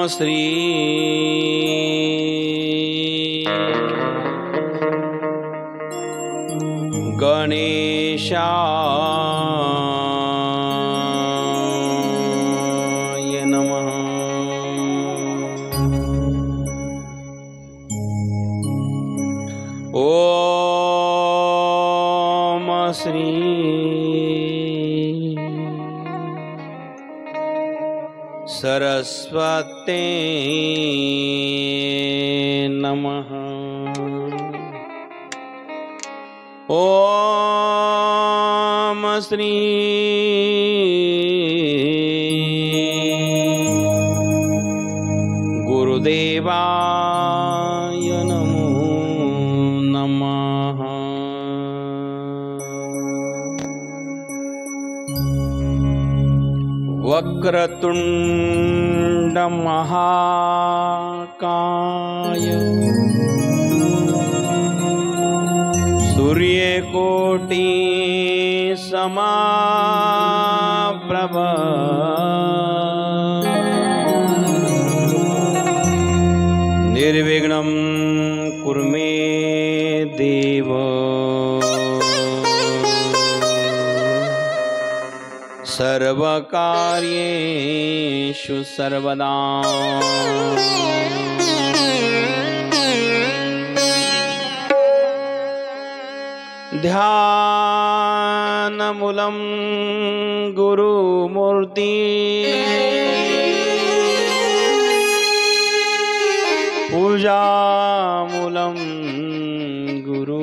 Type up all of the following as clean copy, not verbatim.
श्री गणेशाय नमः। ओम श्री सरस्वते नमः। ओम श्री गुरुदेवाय नमो नमः। वक्रतुंड महाकाय सूर्यकोटि समप्रभ निर्विघ्नं कुरु मे देव। सर्वकार्येषु सर्वदा ध्यानमूलं गुरुमूर्ति पूजामूलं गुरु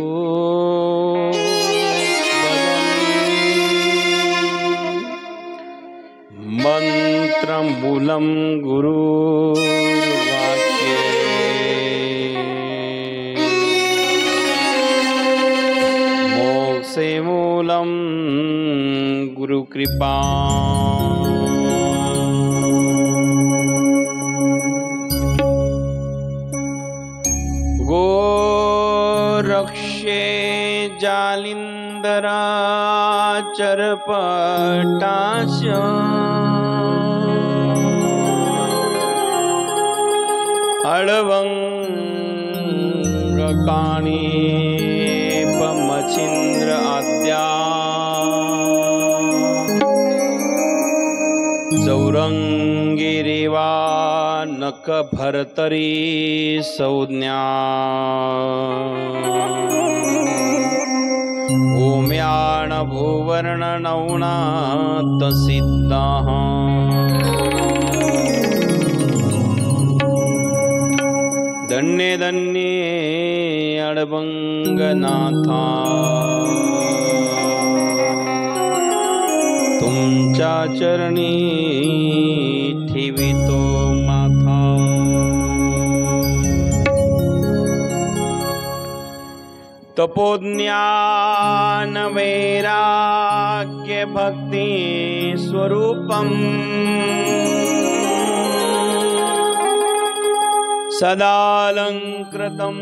मंत्रमूलं गुरुर्वाक्ये मोक्षमूलं गुरुकृपा। गोरक्षे जालिंदराचरपटास्य अळवंगकाणीपमचिन्द्र आद्या चौरंगिरेवा नखभर्तरी संज्ञा ओम्याण भूवर्ण नौनाथ सिद्धाः धन्य धन्य अडबंगनाथा तुमच्या चरणी ठेवितो माथा। तपोज्ञान वैराग्य भक्ति स्वरूपम सदालंकृतं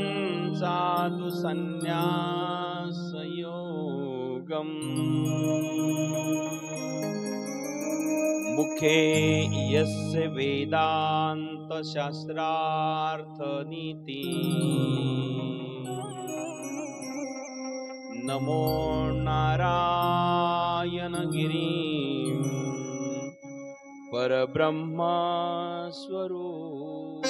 साधु संन्यास योगम। मुखे यस्य वेदांत शास्त्रार्थ नीति नमो नारायण गिरिं परब्रह्म स्वरूप।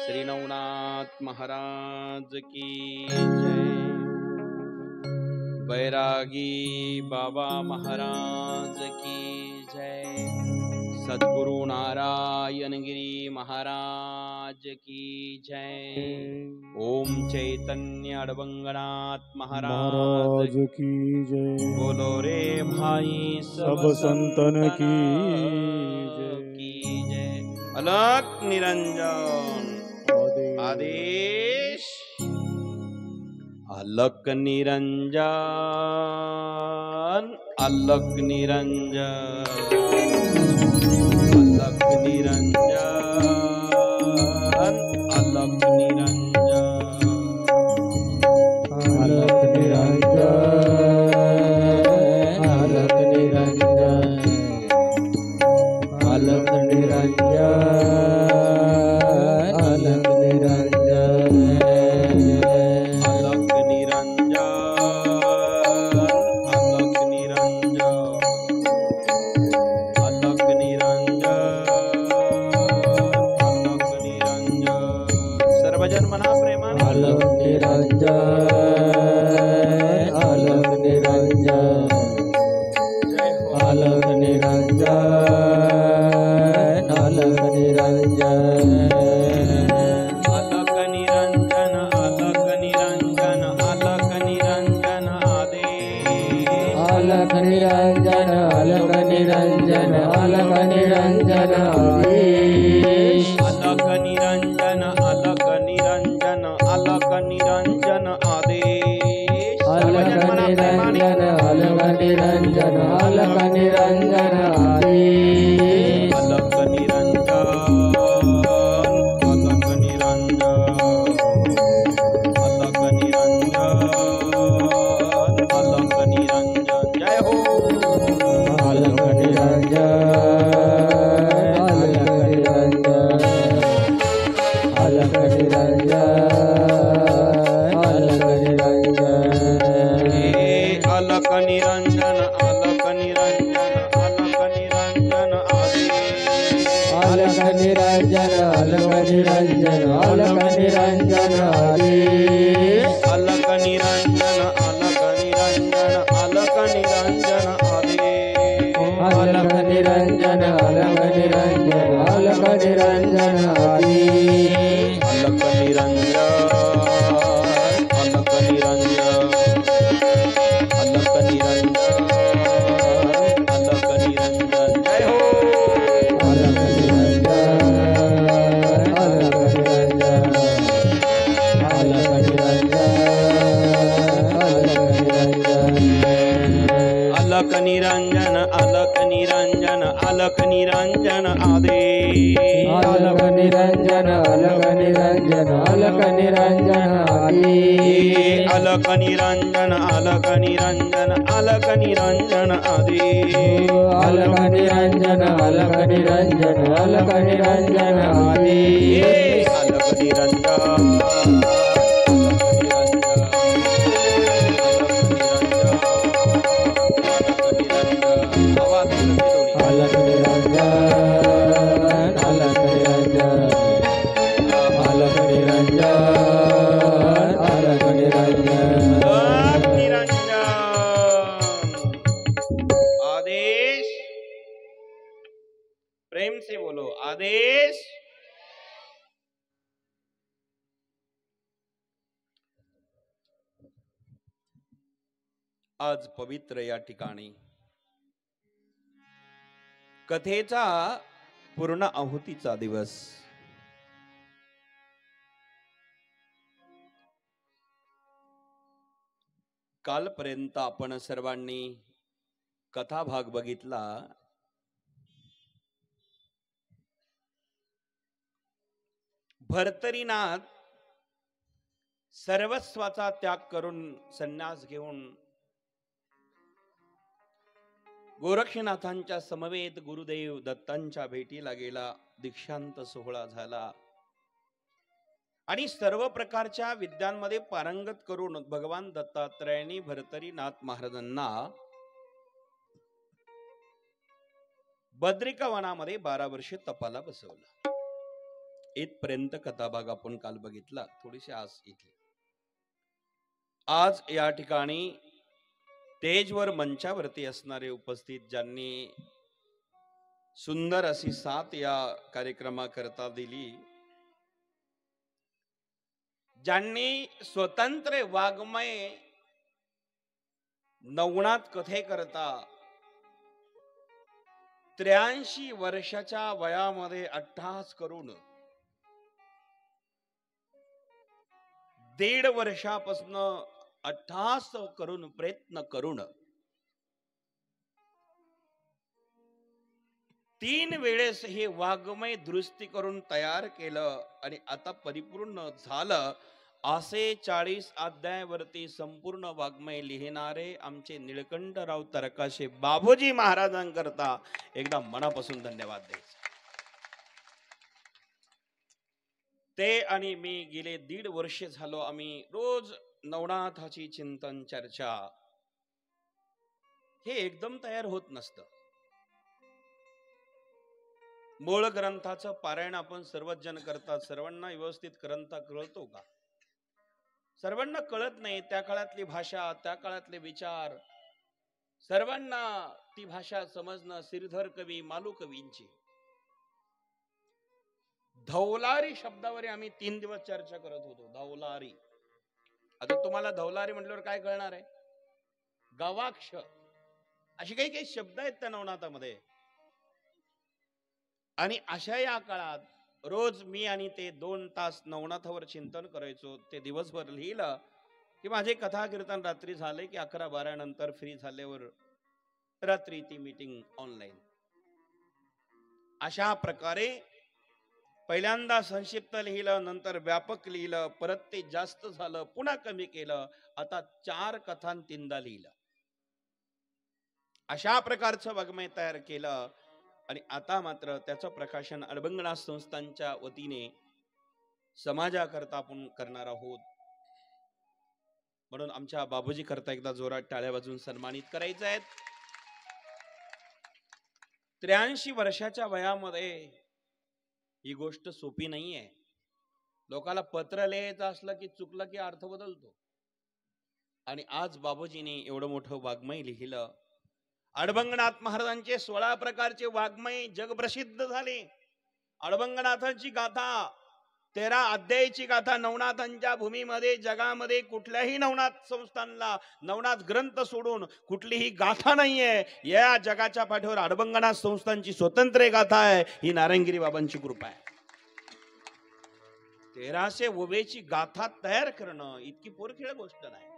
श्री नवनाथ महाराज की जय। बैरागी बाबा महाराज की जय। सद्गुरु नारायण गिरी महाराज की जय। ओम चैतन्य अडबंगनाथ महाराज की जय। बोलो रे भाई सब संतन की जय। अलख निरंजन आदेश अलख निरंजन अलख निरंजन अलख निरंजन अलख निरंजन अलख निरंजन अलख निरंजन अलख निरंजन अलख निरंजन अलख निरंजन आदेश अलख निरंजन अलख निरंजन अलख निरंजन आदेश अलख निरंजन अलख निरंजन अलख निरंजन आदेश अलख निरंजन अलख निरंजन अलख निरंजन अलख निरंजन जय हो अलख निरंजन अलख निरंजन अलख निरंजन अलख निरंजन अलख निरंजन अलख निरंजन अलख निरंजन आदेश अलख निरंजन अलख निरंजन अलख निरंजन आदेश अलख निरंजन अलख निरंजन अलख निरंजन आदेश अलख निरंजन अलख निरंजन अलख निरंजन आदेश अलख निरंजन अलख निरंजन अलख निरंजन अलख निरंजन जय हो अलख निरंजन अलख निरंजन अलख निरंजन अलख निरंजन अलख निरंजन अलख निरंजन आदेश अलख निरंजन अलख निरंजन अलख निरंजन आदेश अलख निरंजन अलख निरंजन अलख निरंजन आदेश अलख निरंजन अलख निरंजन अलख निरंजन आदेश अलख निरंजन अलख निरंजन अलख निरंजन अलख निरंजन अलख निरंजन आदेश प्रेम से बोलो आदेश आज पवित्र या ठिकाणी कथेचा पूर्ण आहुतीचा दिवस कालपर्यंत आपण सर्वांनी कथा भाग बघितला भर्तरीनाथ सर्वस्वाचा त्याग करून संन्यास घेऊन गोरक्षनाथांच्या समवेत गुरुदेव दत्तांच्या भेटीला गेला दीक्षांत सोहळा झाला आणि सर्व प्रकारच्या विद्यांमध्ये पारंगत करून भगवान दत्तात्रयाने भर्तरीनाथ महाराजांना बद्रिका वनामध्ये 12 वर्षे तपाला बसवलं इथपर्यंत कथाभाग आपण काल बघितला थोडीशी आज इथे आज या ठिकाणी स्टेजवर मंचावरती असणारे उपस्थित ज्यांनी सुंदर अशी साथ या कार्यक्रमाकरता दिली ज्यांनी स्वतंत्र वाङ्मय नवनाथ कथेकरता 83 वर्षाच्या वयामध्ये अट्टहास करून 1.5 वर्षापासून अट्टहास करून प्रयत्न करून 3 वेळेस हे वाङ्मय दुरुस्ती करून तयार केलं आणि आता परिपूर्ण झालं असे 40 अध्यायावरती संपूर्ण वाङ्मय लिहिणारे आमचे निळकंठराव तरकाशे बाबूजी महाराजांकरता एकदा मनापासून धन्यवाद द्यायचे ते आणि मी गेले 1.5 वर्ष झालो आम्ही रोज नवनाथाची चिंतन चर्चा हे एकदम तयार होत नसतं मूळ ग्रंथाचं पारायण आपण सर्वच जण करतात सर्वांना व्यवस्थित ग्रंथ कळतो का सर्वांना कळत नाही त्या काळातली भाषा त्या काळातले विचार सर्वांना ती भाषा समजणं श्रीधर कवी मालू कवींची धौलारी शब्दावर आम्ही 3 दिवस चर्चा करत होतो धौलारी आता तुम्हाला धौलारी म्हटल्यावर काय कळणार आहे गवाक्ष अशी काही काही शब्द आहेत त्या नवनाथामध्ये. आणि अशा या काळात रोज मी आणि ते 2 तास नवनाथावर चिंतन करायचो. ते दिवसभर लिहिलं की माझे कथा कीर्तन रात्री झाले की 11-12 नंतर फ्री झाल्यावर रात्री ती मीटिंग ऑनलाईन. अशा प्रकारे पहिल्यांदा संक्षिप्त लिहिलं, नंतर व्यापक लिहिलं, परत ते जास्त झालं, पुन्हा कमी केलं, आता 4 कथां 3दा लिहिलं. अशा प्रकारचं वाङ्मय तयार केलं. आणि आता मात्र त्याचं प्रकाशन अडबंगनाथ संस्थांच्या वतीने समाजाकरता आपण करणार आहोत. म्हणून आमच्या बाबूजी करता एकदा जोरात टाळ्या वाजून सन्मानित करायचं आहे. 83 वर्षाच्या वयामध्ये ही गोष्ट सोपी नाहीये. लोकाला पत्र लिहायचं असलं की चुकलं की अर्थ बदलतो. आणि आज बाबूजीने एवढं मोठं वाङ्मय लिहिलं. अडबंगनाथ महाराजांचे 16 प्रकारचे वाङ्मय जगप्रसिद्ध झाले. अडबंगनाथांची गाथा 13 अध्यायाची गाथा नवनाथांच्या भूमीमध्ये जगामध्ये कुठल्याही नवनाथ संस्थानला नवनाथ ग्रंथ सोडून कुठलीही गाथा नाहीये. या जगाच्या पाठीवर अडबंगनाथ संस्थांची स्वतंत्र गाथा आहे. ही नारायणगिरी बाबांची कृपा आहे. 1300 ओवेची गाथा तयार करणं इतकी पोरखिळ गोष्ट नाही.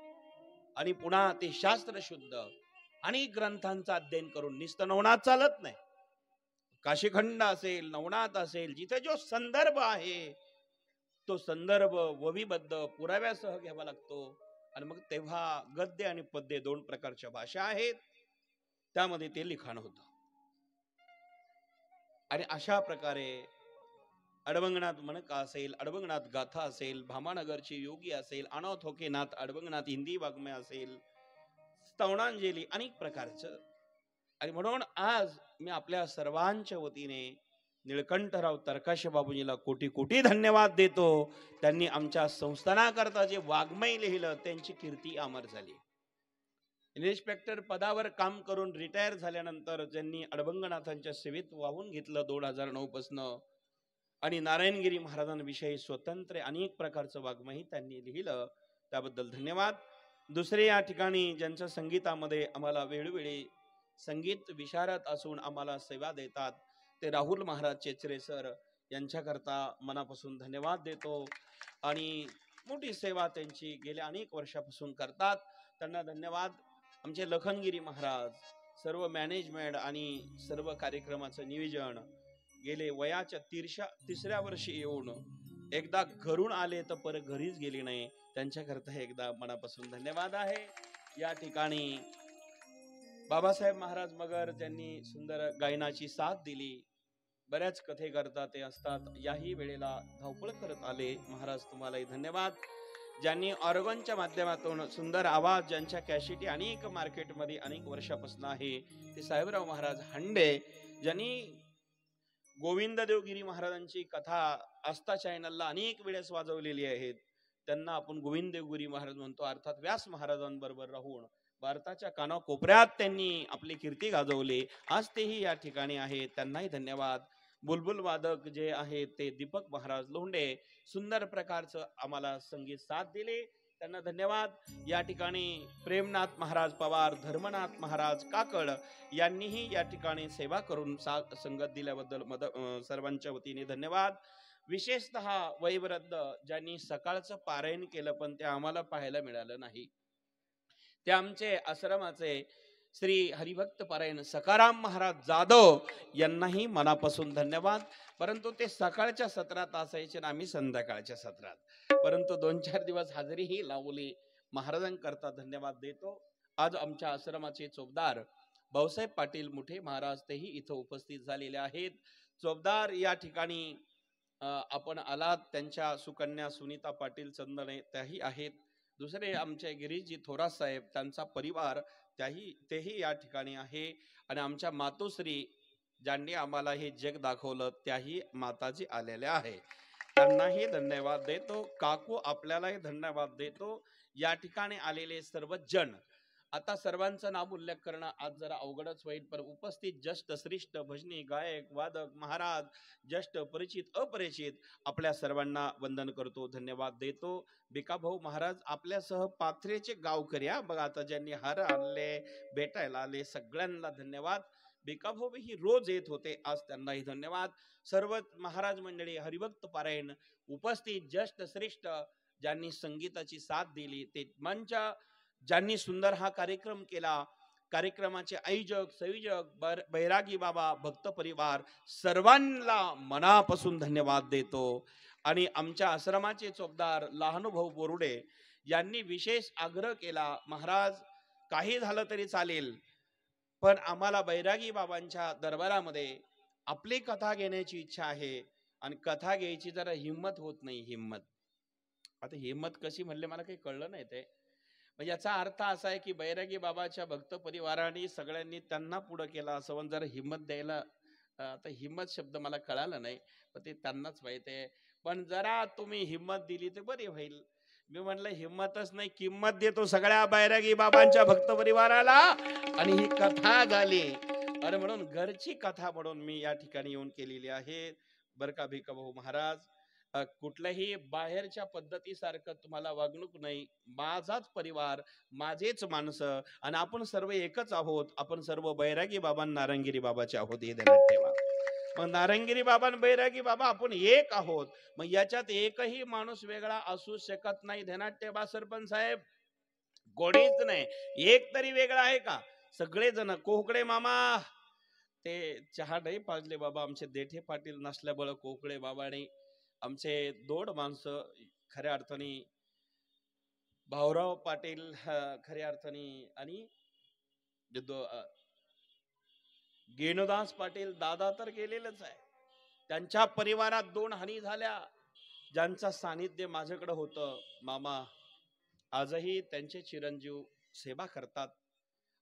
आणि पुन्हा ते शास्त्र शुद्ध अनेक ग्रंथांचा अध्ययन करून नुसतं नवनाथ चालत नाही. काशीखंड असेल, नवनाथ असेल, जिथे जो संदर्भ आहे तो संदर्भ वहीबद्ध पुराव्यासह घ्यावा लागतो. आणि मग तेव्हा गद्य आणि पद्य 2 प्रकारच्या भाषा आहेत, त्यामध्ये ते लिखाण होतं. आणि अशा प्रकारे अडबंगनाथ मनका असेल, अडबंगनाथ गाथा असेल, भामानगरची योगी असेल, अनाथोकेनाथ अडबंगनाथ हिंदी वाङ्मय असेल, स्तवनांजली, अनेक प्रकारचं. आणि म्हणून आज मी आपल्या सर्वांच्या वतीने निळकंठराव तरकाशे बाबूजीला कोटी कोटी धन्यवाद देतो. त्यांनी आमच्या संस्थानाकरता जे वाङ्मय लिहिलं त्यांची कीर्ती अमर झाली. इन्स्पेक्टर पदावर काम करून रिटायर झाल्यानंतर ज्यांनी अडबंगनाथांच्या सेवेत वाहून घेतलं 2009 पासून. आणि नारायणगिरी महाराजांविषयी स्वतंत्र अनेक प्रकारचं वाङ्मय त्यांनी लिहिलं, त्याबद्दल धन्यवाद. दुसरे या ठिकाणी ज्यांच्या संगीतामध्ये आम्हाला वेळोवेळी संगीत विशारद असून आम्हाला सेवा देतात ते राहुल महाराज चेचरे सर यांच्याकरता मनापासून धन्यवाद देतो. आणि मोठी सेवा त्यांची गेल्या अनेक वर्षापासून करतात, त्यांना धन्यवाद. आमचे लखनगिरी महाराज सर्व मॅनेजमेंट आणि सर्व कार्यक्रमाचं नियोजन गेले वयाच्या 3ऱ्या वर्षी येऊन एकदा घरून आले तर परत घरीच गेले नाही, त्यांच्याकरता एकदा मनापासून धन्यवाद आहे. या ठिकाणी बाबासाहेब महाराज मगर ज्यांनी सुंदर गायनाची साथ दिली, बऱ्याच कथे करता ते असतात, याही वेळेला धावपळ करत आले. महाराज तुम्हालाही धन्यवाद. ज्यांनी ऑर्गनच्या माध्यमातून सुंदर आवाज, ज्यांच्या कॅसेटी अनेक मार्केटमध्ये अनेक वर्षापासून आहे, ते साहेबराव महाराज हंडे, ज्यांनी गोविंददेवगिरी महाराजांची कथा आस्था चॅनलला अनेक वेळेस वाजवलेली आहेत. त्यांना आपण गोविंददेवगिरी महाराज म्हणतो, अर्थात व्यास महाराजांबरोबर राहून भारताच्या कानाकोपऱ्यात त्यांनी आपली कीर्ती गाजवली. आज तेही या ठिकाणी आहेत, त्यांनाही धन्यवाद. बुलबुल वादक जे आहेत ते दीपक महाराज लोंढे, सुंदर प्रकारचं आम्हाला संगीत साथ दिले, त्यांना धन्यवाद. या ठिकाणी प्रेमनाथ महाराज पवार, धर्मनाथ महाराज काकड यांनीही या ठिकाणी सेवा करून संगत दिल्याबद्दल सर्वांच्या वतीने धन्यवाद. विशेषतः वयोवृद्ध ज्यांनी सकाळचं पारायण केलं पण ते आम्हाला पाहायला मिळालं नाही, ते आमचे आश्रमाचे श्री हरिभक्त पारायण सकाराम महाराज जाधव यांनाही मनापासून धन्यवाद. परंतु ते सकाळच्या सत्रात असायचे आणि आम्ही संध्याकाळच्या सत्रात, परंतु 2-4 दिवस हजेरीही लावली. महाराजांकरता धन्यवाद देतो. आज आमच्या आश्रमाचे चोपदार भाऊसाहेब पाटील मुठे महाराज तेही इथं उपस्थित झालेले आहेत. चोपदार या ठिकाणी आपण आलात, त्यांच्या सुकन्या सुनीता पाटील चंदने त्याही आहेत. दुसरे आमचे गिरीशजी थोरात साहेब, त्यांचा परिवार तेही या ठिकाणी आहे. आणि आमच्या मातोश्री ज्यांनी आम्हाला हे जग दाखवलं त्याही माताजी आलेल्या आहे, त्यांनाही धन्यवाद देतो. काकू आपल्यालाही धन्यवाद देतो. या ठिकाणी आलेले सर्व जण आता सर्वांचं नाम उल्लेख करणं आज जरा अवघडच होईल, पण उपस्थित ज्येष्ठ श्रेष्ठ भजनी गायक वादक महाराज ज्येष्ठ परिचित अपरिचित आपल्या सर्वांना वंदन करतो, धन्यवाद देतो. भिकाभाऊ महाराज आपल्यासह पाथरेचे गावकरी बघा, आता ज्यांनी हार आणले भेटायला आले सगळ्यांना धन्यवाद. भिकाभाऊ ही रोज येत होते, आज त्यांनाही धन्यवाद. सर्व महाराज मंडळी, हरिभक्त पारायण, उपस्थित ज्येष्ठ श्रेष्ठ ज्यांनी संगीताची साथ दिली, ते मंच ज्यांनी सुंदर हा कार्यक्रम केला, कार्यक्रमाचे आयोजक संयोजक बैरागी बाबा भक्त परिवार सर्वांना मनापासून धन्यवाद देतो. आणि आमच्या आश्रमाचे चौकदार लहानूभाऊ बोरुडे यांनी विशेष आग्रह केला, महाराज काही झालं तरी चालेल, पण आम्हाला बैरागी बाबांच्या दरबारामध्ये आपली कथा घेण्याची इच्छा आहे आणि कथा घ्यायची जरा हिम्मत होत नाही. हिम्मत, आता हिम्मत कशी म्हणले मला काही कळलं नाही ते. याचा अर्थ असा आहे की बैरागी बाबाच्या भक्त परिवाराने सगळ्यांनी त्यांना पुढे केला असं जरा हिम्मत द्यायला, आता हिम्मत शब्द मला कळाला नाही, पण ते त्यांनाच माहिती आहे. पण जरा तुम्ही हिम्मत दिली तर बरी होईल. मी म्हणलं हिम्मतच नाही, किंमत देतो सगळ्या बैरागी बाबांच्या भक्त परिवाराला आणि ही कथा झाली. आणि म्हणून घरची कथा म्हणून मी या ठिकाणी येऊन केलेली आहे बरं का भिकाभाऊ महाराज. कुठल्याही बाहेरच्या पद्धतीसारखं तुम्हाला वागणूक नाही. माझाच परिवार, माझेच माणसं आणि आपण सर्व एकच आहोत. आपण सर्व बैरागी बाबा नारंगिरी बाबाचे आहोत हे ध्यानात ठेवा. मग नारंगिरी बाबा बैरागी बाबा आपण एक आहोत, मग याच्यात एकही माणूस वेगळा असू शकत नाही. ध्यानात ठेवा सरपंच साहेब, कोणीच नाही, एक तरी वेगळा आहे का? सगळेजण. कोकळे मामा ते चहा नाही पाजले बाबा, आमचे देठे पाटील नसल्यामुळे कोकळे बाबाने आमचे दोन माणसं खऱ्या अर्थाने भाऊराव पाटील खऱ्या अर्थाने आणि गेणुदास पाटील दादा तर गेलेलंच आहे. त्यांच्या परिवारात 2 हानी झाल्या, ज्यांचा सानिध्य माझ्याकडे होतं. मामा आजही त्यांचे चिरंजीव सेवा करतात.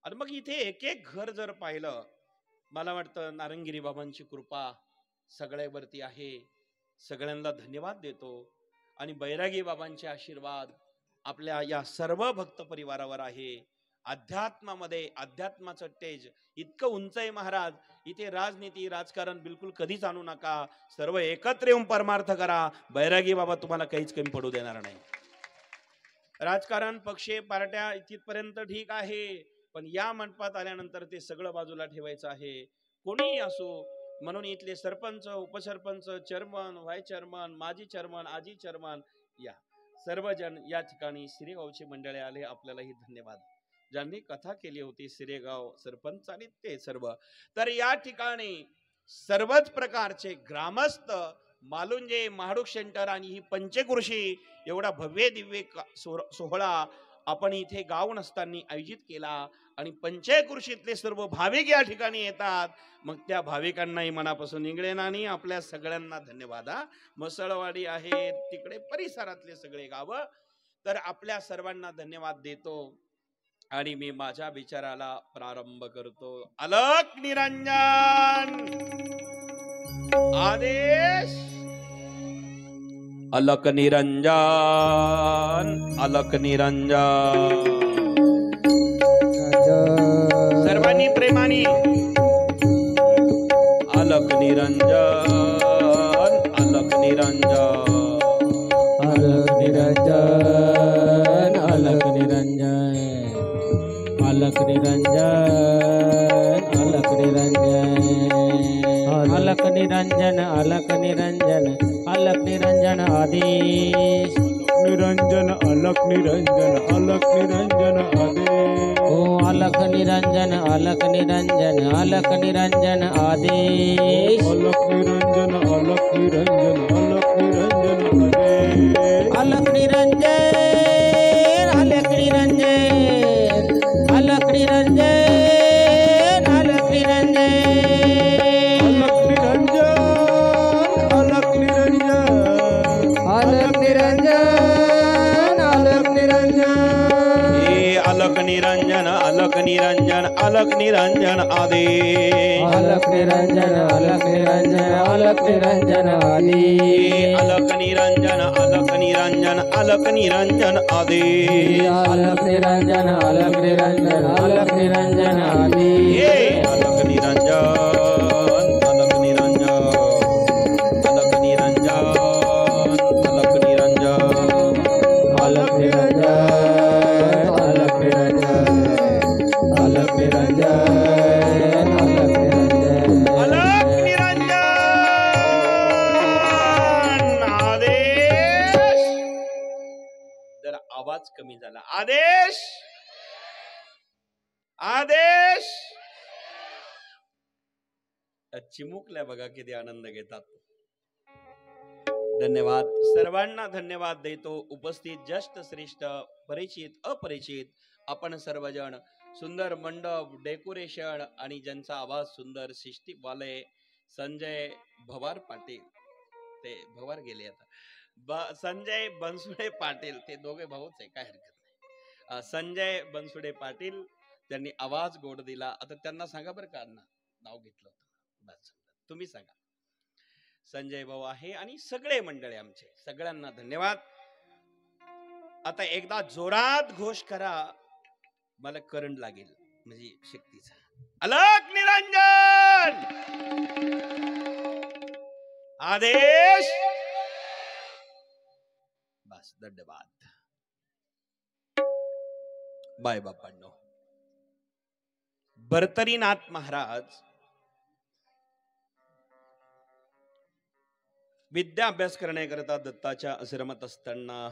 आणि मग इथे एक एक घर जर पाहिलं, मला वाटतं नारंगिरी बाबांची कृपा सगळ्यावरती आहे. सगळ्यांना धन्यवाद देतो. आणि बैरागी बाबांचे आशीर्वाद आपल्या या सर्व भक्त परिवारावर आहे. अध्यात्मामध्ये अध्यात्माचं तेज इतकं उंच आहे महाराज. इथे राजनीती राजकारण बिलकुल कधीच आणू नका. सर्व एकत्र येऊन परमार्थ करा. बैरागी बाबा तुम्हाला काहीच कमी पडू देणार नाही. राजकारण पक्षे पार्ट्या इथपर्यंत ठीक आहे, पण या मंडपात आल्यानंतर ते सगळं बाजूला ठेवायचं आहे, कोणीही असो. म्हणून इथले सरपंच, उपसरपंच, चेअरमन, व्हाईस चेअरमन, माजी चेअरमन, आजी चेअरमन या सर्वजण या ठिकाणी सिरेगावचे मंडळी आले. आपल्यालाही धन्यवाद. ज्यांनी कथा केली होती सिरेगाव सरपंच आणि ते सर्व. तर या ठिकाणी सर्वच प्रकारचे ग्रामस्थ, मालुंजे, महाडूक सेंटर आणि ही पंचकृषी एवढा भव्य दिव्य सोहळा आपण इथे गाव नसताना आयोजित केला. आणि पंचकृषीतले सर्व भाविक या ठिकाणी येतात. मग त्या भाविकांनाही मनापासून इंगळेनानी आपल्या सगळ्यांना धन्यवाद. मसळवाडी आहे तिकडे परिसरातले सगळे गाव, तर आपल्या सर्वांना धन्यवाद देतो. आणि मी माझ्या विचाराला प्रारंभ करतो. अलक निरंजन आदेश. अलक निरंजन, अलक निरंजन. सर्वांनी प्रेमाने अलक निरंजन, अलक निरंजन, अलक निरंजन, अलक निरंजन, अलक निरंजन, अलक निरंजन, अलक निरंजन, अलक निरंजन, अलक निरंजन आदेश. निरंजन अलक निरंजन, अलक निरंजन आदेश. ओ अलक निरंजन, अलक निरंजन, अलक निरंजन आदेश. अलक निरंजन, अलक निरंजन, अलक निरंजन आदेश. अलक निरंजन, अलक निरंजन, अलक निरंजन, अलक निरंजन, अलक निरंजन, अलक निरंजन, अलक निरंजन, अलक निरंजन. अलक निरंजन, अलक निरंजन, अलक अलख निरंजन आदेश अलख निरंजन अलख निरंजन अलख निरंजन आदि अलख निरंजन अलख निरंजन अलख निरंजन आदेश अलख निरंजन अलख निरंजन अलख निरंजन आदि अलख निरंजन अलख निरंजन अलख निरंजन अलख निरंजन अलख निरंजन अलख निरंजन अलख निरंजन अलख निरंजन अलख निरंजन आदेश जरा आवाज कमी झाला आदेश आदेश चिमुकल्या बघा किती आनंद घेतात धन्यवाद सर्वांना धन्यवाद देतो उपस्थित ज्येष्ठ श्रेष्ठ परिचित अपरिचित आपण सर्वजण सुंदर मंडप डेकोरेशन आणि ज्यांचा आवाज सुंदर सिस्टीमवाले संजय भवार पाटील ते भवार गेले आता संजय बनसुडे पाटील ते दोघे भाऊच आहे काय हरकत नाही संजय बनसुडे पाटील त्यांनी आवाज गोड दिला आता त्यांना सांगा बरं का नाव घेतलं होतं बस तुम्ही सांगा संजय भाऊ आहे आणि सगळे मंडळी आमचे सगळ्यांना धन्यवाद आता एकदा जोरात घोष करा मला करंट लागेल म्हणजे शक्तीचा अलख निरंजन आदेश बस धन्यवाद बाय बापांनो भर्तरीनाथ महाराज विद्या अभ्यास करण्याकरता दत्ताच्या आश्रमात असताना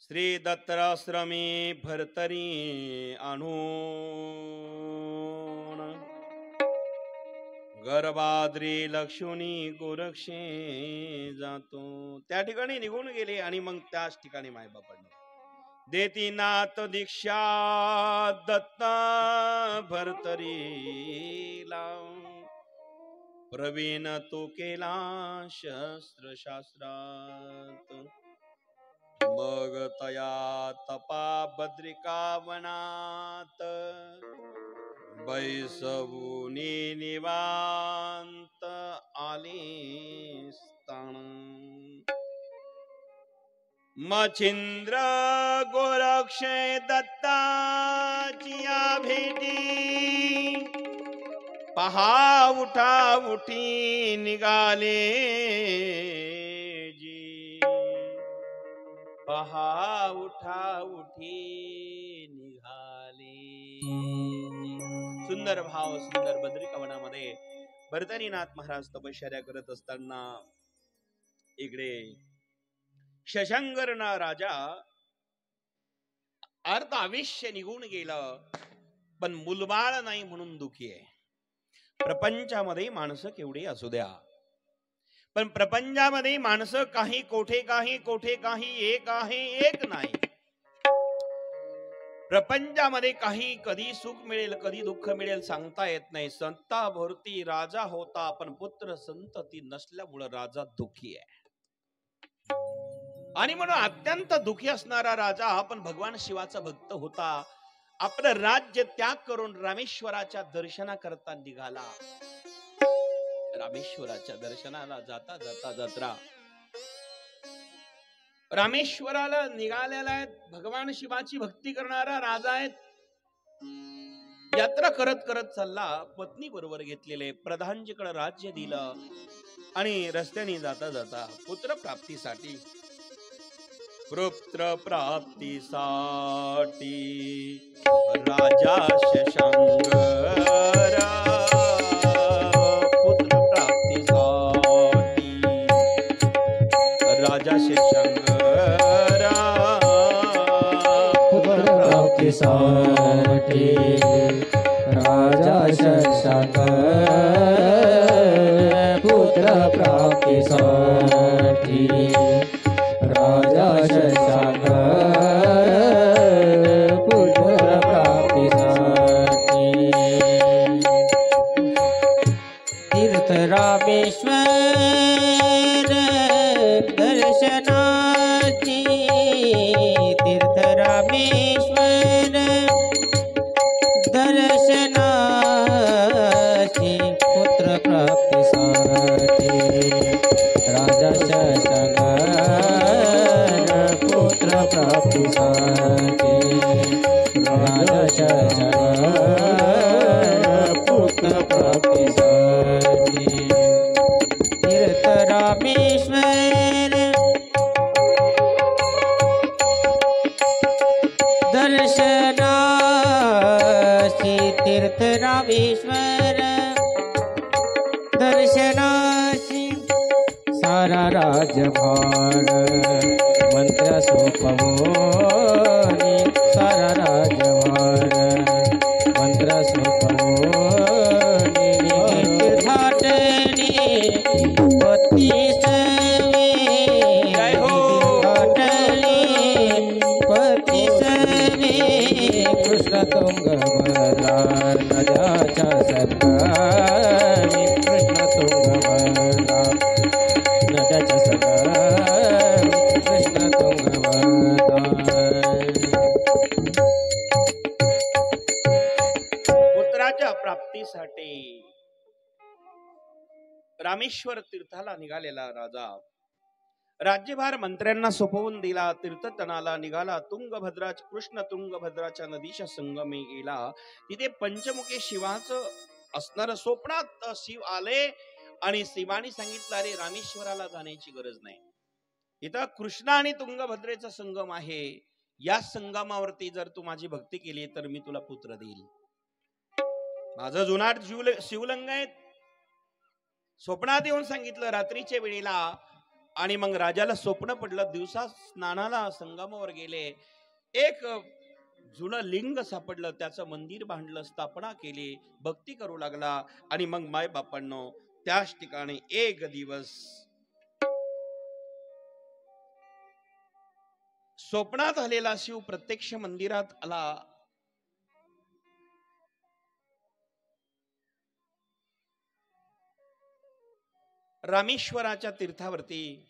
श्री दत्ताश्रमी भर्तरी आणून गर्भाद्री लक्ष्मी गोरक्षे जातो त्या ठिकाणी निघून गेले आणि मग त्याच ठिकाणी मायबापांनी देती नाथ दीक्षा दत्ता भर्तरीला प्रवीण तो केला शस्त्रशास्त्रात मग तया तपा बद्रिका वनात बैसवुनी निवांत आले स्थान मच्छिंद्र गोरक्षे दत्ताची भेटी पहा उठा उठी निघाले जी पहा उठा उठी निघाले सुंदर भाव सुंदर बद्रिकावनामध्ये भर्तरीनाथ महाराज तपश्चर्या करत असताना इकडे शशांकरना राजा अर्ध आयुष्य निघून गेलं पण मुलबाळ नाही म्हणून दुखी आहे प्रपंचामध्ये माणसं केवढी असू द्या पण प्रपंचामध्ये माणसं काही कोठे काही एक आहे एक नाही प्रपंचामध्ये काही कधी सुख मिळेल कधी दुःख मिळेल सांगता येत नाही संताभोवती राजा होता पण पुत्र संतती नसल्यामुळे राजा दुःखी आहे आणि म्हणून अत्यंत दुःखी असणारा राजा आपण भगवान शिवाचा भक्त होता आपलं राज्य त्याग करून रामेश्वराच्या दर्शनाकरता निघाला रामेश्वराच्या दर्शनाला जाता जाता जत्रा रामेश्वराला निघालेला आहे भगवान शिवाची भक्ती करणारा राजा आहे यात्रा करत करत चालला पत्नी बरोबर घेतलेले प्रधानजीकडे राज्य दिलं आणि रस्त्याने जाता जाता पुत्र प्राप्तीसाठी पुत्र प्राप्तीसाठी राजा शशांकरा पुत्र प्राप्तीसाठी राजा शशांकरा पुत्र प्राप्तीसाठी राजा शशांकर पुत्र प्राप्तीसाठी राजा शशांकर पुत्र प्राप्तीसाठी तीर्थ रामेश्वर दर्शनाची तीर्थ रामेश्वर तीर्थ रामेश्वर दर्शनाशी सारा राजभार मंत्र सोपवोनी सारा राजभार मंत्र सोपवोनी तीर्थाटनी पतीसवे जय हो. पतीसवे कृष्ण तुंगभद्रा नद्याच्या संगमी कृष्ण तुंगभद्रा नद्याच्या संगमी कृष्ण तुंगभद्रा. पुत्राच्या प्राप्तीसाठी रामेश्वर तीर्थाला निघालेला राजा राज्यभार मंत्र्यांना सोपवून दिला. तीर्थटनाला निघाला. तुंगभद्रा कृष्ण तुंगभद्राच्या नदीच्या संगमी गेला. तिथे पंचमुखी शिवाचं असणार स्वप्नात शिव आले आणि शिवानी सांगितलं, अरे रामेश्वराला जाण्याची गरज नाही, इथं कृष्ण आणि तुंगभद्रेचा संगम आहे. या संगमावरती जर तू माझी भक्ती केली तर मी तुला पुत्र देईल. माझं जुनाट शिवलिंग आहे. स्वप्नात येऊन सांगितलं रात्रीच्या वेळेला. आणि मग राजाला स्वप्न पडलं. दिवसा स्नानाला संगमावर गेले. एक जुनं लिंग सापडलं. त्याचं मंदिर बांधलं, स्थापना केली, भक्ती करू लागला. आणि मग माय बापांनो त्याच ठिकाणी एक दिवस स्वप्नात आलेला शिव प्रत्यक्ष मंदिरात आला. रामेश्वराच्या तीर्थावरती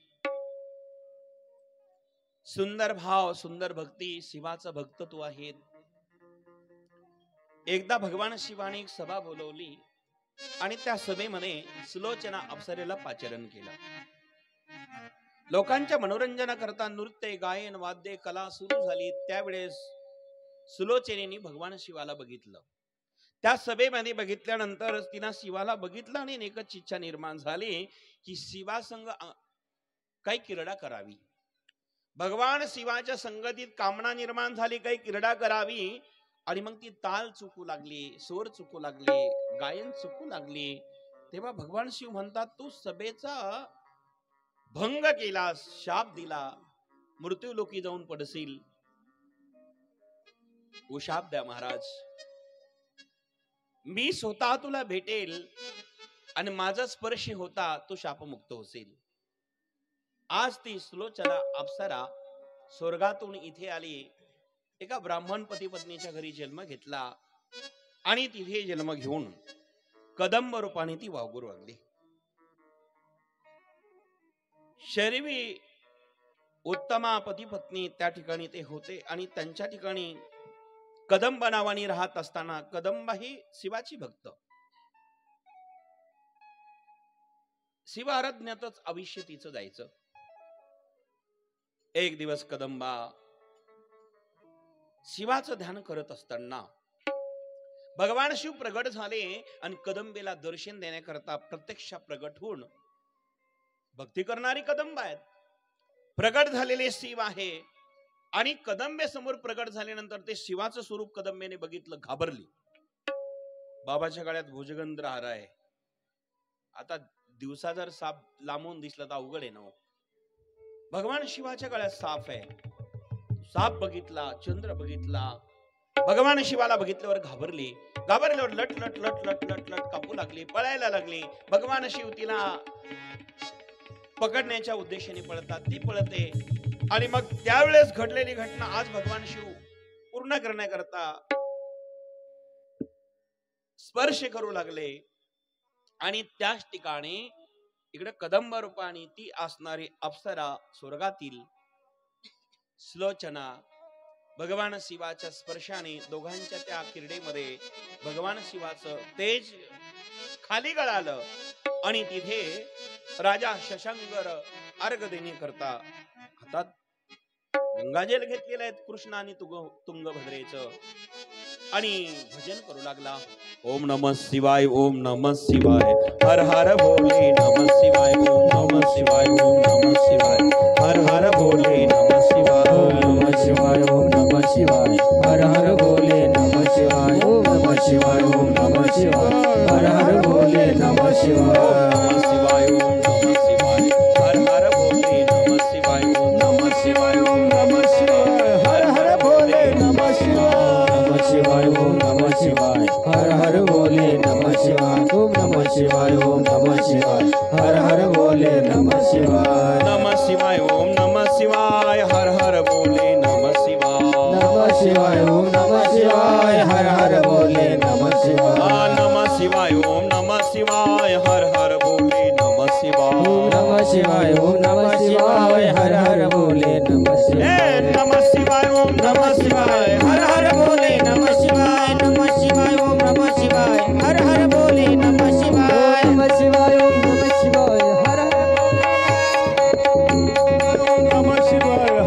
सुंदर भाव, सुंदर भक्ती, शिवाचं भक्त तू आहे. एकदा भगवान शिवाने एक सभा बोलवली आणि त्या सभेमध्ये सुलोचना अप्सरेला पाचारण केलं. लोकांच्या मनोरंजनाकरता नृत्य, गायन, वाद्य, कला सुरू झाली. त्यावेळेस सुलोचनेने भगवान शिवाला बघितलं. त्या सभेमध्ये बघितल्यानंतर तिनं शिवाला बघितलं आणि एकच इच्छा निर्माण झाली की शिवासंग काही क्रीडा करावी. भगवान शिवाच्या संगतीत कामना निर्माण झाली, काही क्रीडा करावी. आणि मग ती ताल चुकू लागली, स्वर चुकू लागले, गायन चुकू लागले. तेव्हा भगवान शिव म्हणतात, तू सभेचा भंग केला, शाप दिला, मृत्यू लोकी जाऊन पडशील. ओ शाप द्या महाराज, मी स्वतः तुला भेटेल आणि माझा स्पर्श होता तू शापमुक्त होशील. आज ती सुलोचना अप्सरा स्वर्गातून इथे आली. एका ब्राह्मण पती पत्नीच्या घरी जन्म घेतला आणि तिथे जन्म घेऊन कदंब रूपाने ती वावगू लागली. शरीरी उत्तमा पती पत्नी त्या ठिकाणी ते होते आणि त्यांच्या ठिकाणी कदंब नावाने राहत असताना कदंबा ही शिवाची भक्त. शिव आराधण्यातच आयुष्य तिचं जायचं. एक दिवस कदंबा शिवाचं ध्यान करत असताना भगवान शिव प्रगट झाले आणि कदंबेला दर्शन देण्याकरता प्रत्यक्ष प्रगट होऊन भक्ती करणारी कदंबा आहेत. प्रगट झालेले शिव आहे आणि कदंबे समोर प्रगट झाल्यानंतर ते शिवाचं स्वरूप कदंबेने बघितलं, घाबरली. बाबाच्या गळ्यात भुजगंध हार आहे. आता दिवसा जर साप लांबून दिसला तर अवघड आहे ना. भगवान शिवाच्या गळ्यात साप आहे. साप बघितला, चंद्र बघितला. भगवान शिवाला बघितल्यावर घाबरली. घाबरल्यावर लट लट लट लट लट लट कापू लागली, पळायला लागली. भगवान शिव तिला पकडण्याच्या उद्देशाने पळतात. ती पळते आणि मग त्यावेळेस घडलेली घटना आज भगवान शिव पूर्ण करण्याकरता स्पर्श करू लागले. आणि त्याच ठिकाणी इकडे कदंब रूपाने ती असणारी अप्सरा स्वर्गातील सुलोचना भगवान शिवाच्या स्पर्शाने दोघांच्या त्या क्रीडेमध्ये भगवान शिवाचं तेज खाली गळालं आणि तिथे राजा शशांकर अर्घ देणे करता हातात गंगाजल घेतलेले आहेत कृष्ण आणि तुंगभद्रेचं आणि भजन करू लागला. ओम नमः शिवाय, ओम नमः शिवाय, हर हर भोले नमः शिवाय, ओम नमः शिवाय, ओम नमः शिवाय, हर हर भोले नमः शिवाय, ओम नमः शिवाय, ओम नमः शिवाय, हर हर भोले नमः शिवाय, ओम नमः शिवाय ओम नमः शिवाय हर हर भोले नमः शिवाय शिवाय ओम नमः शिवाय हर हर भोले नमः शिवाय ओम नमः शिवाय ओम नमः शिवाय हर हर भोले नमः शिवाय नमः शिवाय ओम नमः शिवाय हर हर भोले नमः शिवाय ओम नमः शिवाय ओम नमः शिवाय हर हर भोले नमः शिवाय नमः शिवाय ओम नमः शिवाय हर हर भोले नमः शिवाय नमः शिवाय ओम नमः शिवाय हर हर भोले नमः शिवाय नमः शिवाय ओम नमः शिवाय हर हर भोले नमः शिवाय नमः शिवाय ओम नमः शिवाय हर हर भोले नमः शिवाय नमः शिवाय ओम नमः शिवाय हर हर भोले नमः शिवाय नमः शिवाय ओम नमः शिवाय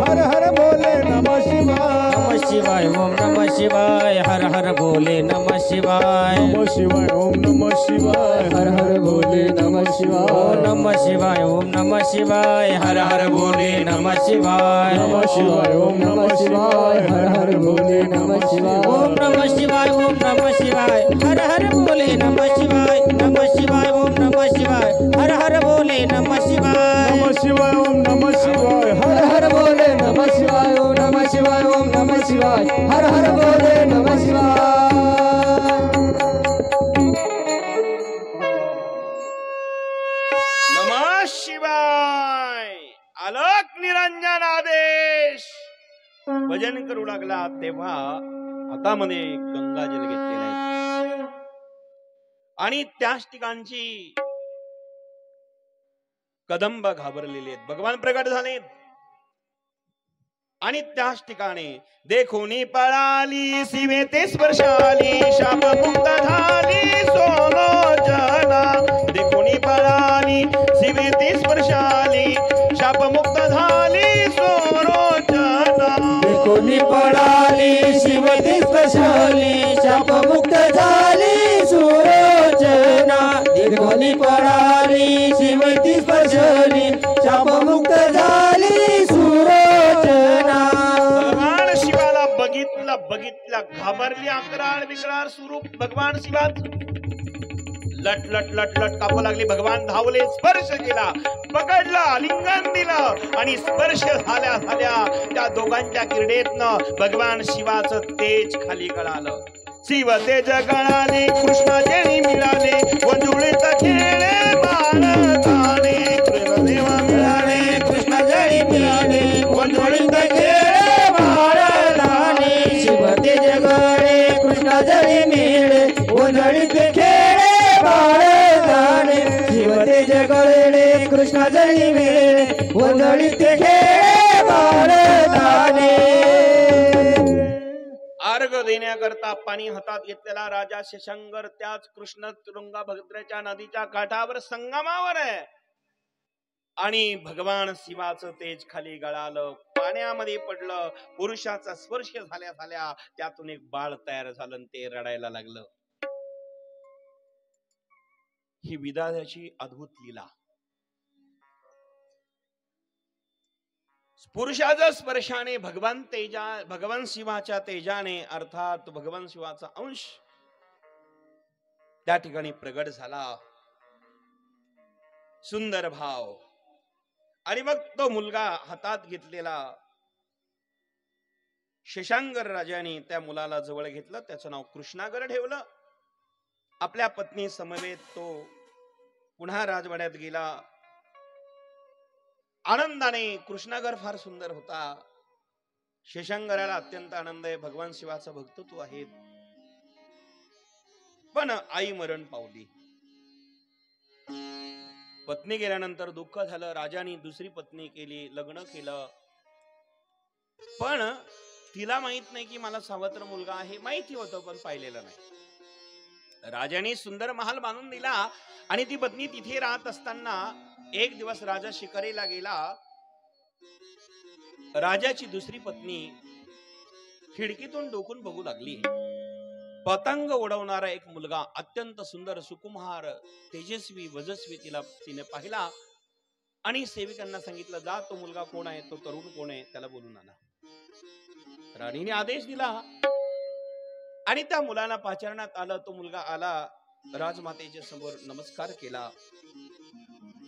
हर हर भोले नमः शिवाय नमः शिवाय ओम नमः शिवाय हर नमः शिवाय हर हर भोले नमः शिवाय नमः शिवाय ओम नमः शिवाय हर हर भोले नमः शिवाय नमः शिवाय ओम नमः शिवाय हर हर भोले नमः शिवाय नमः शिवाय ओम नमः शिवाय हर हर भोले नमः शिवाय नमः शिवाय ओम नमः शिवाय हर हर भोले नमः शिवाय ओम नमः शिवाय ओम नमः शिवाय हर हर भोले नमः शिवाय नमः शिवाय ओम नमः शिवाय हर हर भोले नमः शिवाय नमः शिवाय ओम नमः शिवाय हर हर भोले नमः शिवाय ओम नमः शिवाय ओम नमः शिवाय हर हर भोले नमः शिवाय नमः शिवाय आलोक निरंजन आदेश भजन करू लागला तेव्हा हातामध्ये गंगाजल घेतलेला आहे आणि त्याच ठिकाणची कदंब घाबरलेले आहेत. भगवान प्रकट झाले आणि त्याच ठिकाणी देखोनी पळाली शिवे ते स्पर्शाली शाप मुक्त झाली सोलोचना देखोनी पळाली शिवे ते स्पर्शाली शाप मुक्त झाली सोलोचना कोणी पडाली शिवती स्पर्शाली शाप मुक्त झाली सुरोचना कोणी पडाली शिवती स्पर्शाली शाप मुक्त झाली सुरोचना भगवान शिवाला बघितला घाबरली अकराळ विकराळ स्वरूप भगवान शिवाच लट लट लट लट कापू लागली. भगवान धावले स्पर्श केला पकडला आलिंगन दिलं आणि स्पर्श झाल्या झाल्या त्या दोघांच्या किरडेतनं भगवान शिवाचं तेज खाली कळालं. शिव तेज गळाले कृष्णाचे मिळाले वंजुळीत खेळे बाळगाणे कृष्णदेव मिळाले कृष्ण जळी मिळाले वंजोळीत खेळे बाळगाणे शिव तेज गळे कृष्ण जळी मिळे वंजोळीत खेळे बाळगाणे शिव तेज गळे कृष्ण जळी मिळे वंजोळीत खेळे बाळगाणे अर्घ देण्याकरता पाणी हातात घेतलेला राजा शशांकर त्याच कृष्ण तुरुंगाभद्रेच्या नदीच्या काठावर संगमावर आहे आणि भगवान शिवाचं तेज खाली गळालं पाण्यामध्ये पडलं. पुरुषाचा स्पर्श झाल्या झाल्या त्यातून एक बाळ तयार झालं आणि ते रडायला लागलं. ही विधात्याची अद्भुत लीला. पुरुषाच्या स्पर्शाने भगवान शिवाच्या तेजाने अर्थात भगवान शिवाचा अंश त्या ठिकाणी प्रगट झाला. सुंदर भाव आणि मग तो मुलगा हातात घेतलेला शशांकर राजाने त्या मुलाला जवळ घेतलं. त्याचं नाव कृष्णागर ठेवलं. आपल्या पत्नी समवेत तो पुन्हा राजवाड्यात गेला. आनंदाने कृष्णागर फार सुंदर होता. शशांकराला अत्यंत आनंद आहे. भगवान शिवाचा भक्त तू आहे. पण आई मरण पावली. पत्नी गेल्यानंतर दुःख झालं. राजाने दुसरी पत्नी केली, लग्न केलं. पण तिला माहित नाही की मला सावत्र मुलगा आहे. माहिती होतं पण पाहिलेलं नाही. राजाने सुंदर महाल बांधून दिला आणि ती पत्नी तिथे राहत असताना एक दिवस राजा शिकारीला गेला. राजाची दुसरी पत्नी खिडकीतून डोकून बघू लागली. पतंग उडवणारा एक मुलगा अत्यंत सुंदर सुकुमार तेजस्वी वजस्वी तिने पाहिला आणि सेविकांना सांगितलं जा तो मुलगा कोण आहे, तो तरुण कोण आहे त्याला बोलून आणा. राणीने आदेश दिला. आणि त्या मुलाला पाचारण्यात आलं. तो मुलगा आला, राजमातेच्या समोर नमस्कार केला.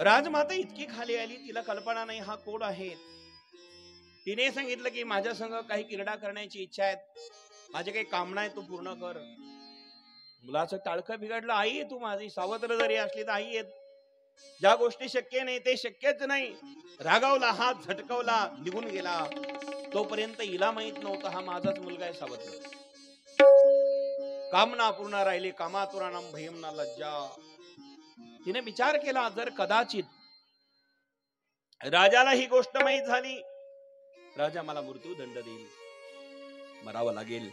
राजमाता इतकी खाली आली, तिला कल्पना नाही हा कोण आहे. तिने सांगितलं की माझ्या संग काही क्रीडा करण्याची इच्छा आहे, माझे काही कामना आहे, तू पूर्ण कर. मुलाचं टाळकं बिघडलं. आई तू माझी सावत्र जरी असली तर आई आहेत, ज्या गोष्टी शक्य नाही ते शक्यच नाही. रागावला, हात झटकवला, निघून गेला. तोपर्यंत हिला माहित नव्हतं हा माझाच मुलगा आहे सावत्र. कामना पूर्ण राहिली, कामातुराणाम भयम ना लज्जा. तिने विचार केला, जर कदाचित राजाला ही गोष्ट माहित झाली, राजा मला मृत्यूदंड देईल, मरावं लागेल.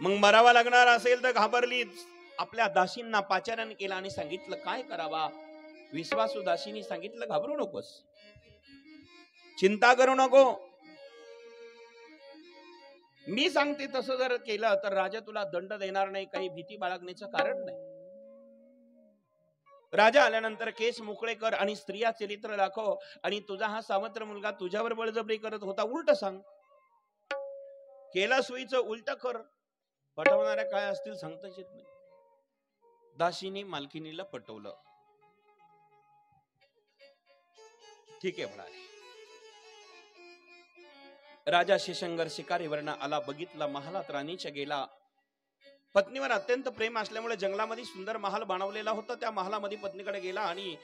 मग मरावा लागणार असेल तर घाबरलीच. आपल्या दासींना पाचारण केलं आणि सांगितलं काय करावा. विश्वासू दासींनी सांगितलं घाबरू नकोस, चिंता करू नको, मी सांगते तसं जर केलं तर राजा तुला दंड देणार नाही, काही भीती बाळगण्याचं कारण नाही. राजा आल्यानंतर केस मोकळे कर आणि स्त्रिया चरित्र दाखव, आणि तुझा हा सावत्र मुलगा तुझ्यावर बळजबरी करत होता उलट सांग. केलं सोयीचं उलट कर. पटवणाऱ्या काय असतील सांगताच येत नाही. दासीने मालकिनीला पटवलं. ठीक आहे म्हणाले. राजा शेषंगर शिकारीवरनं आला, बघितला महालात राणीच्या गेला. पत्नीवर अत्यंत प्रेम असल्यामुळे जंगलामध्ये सुंदर महाल बनवलेला होता. त्या महालामध्ये पत्नीकडे गेला आणि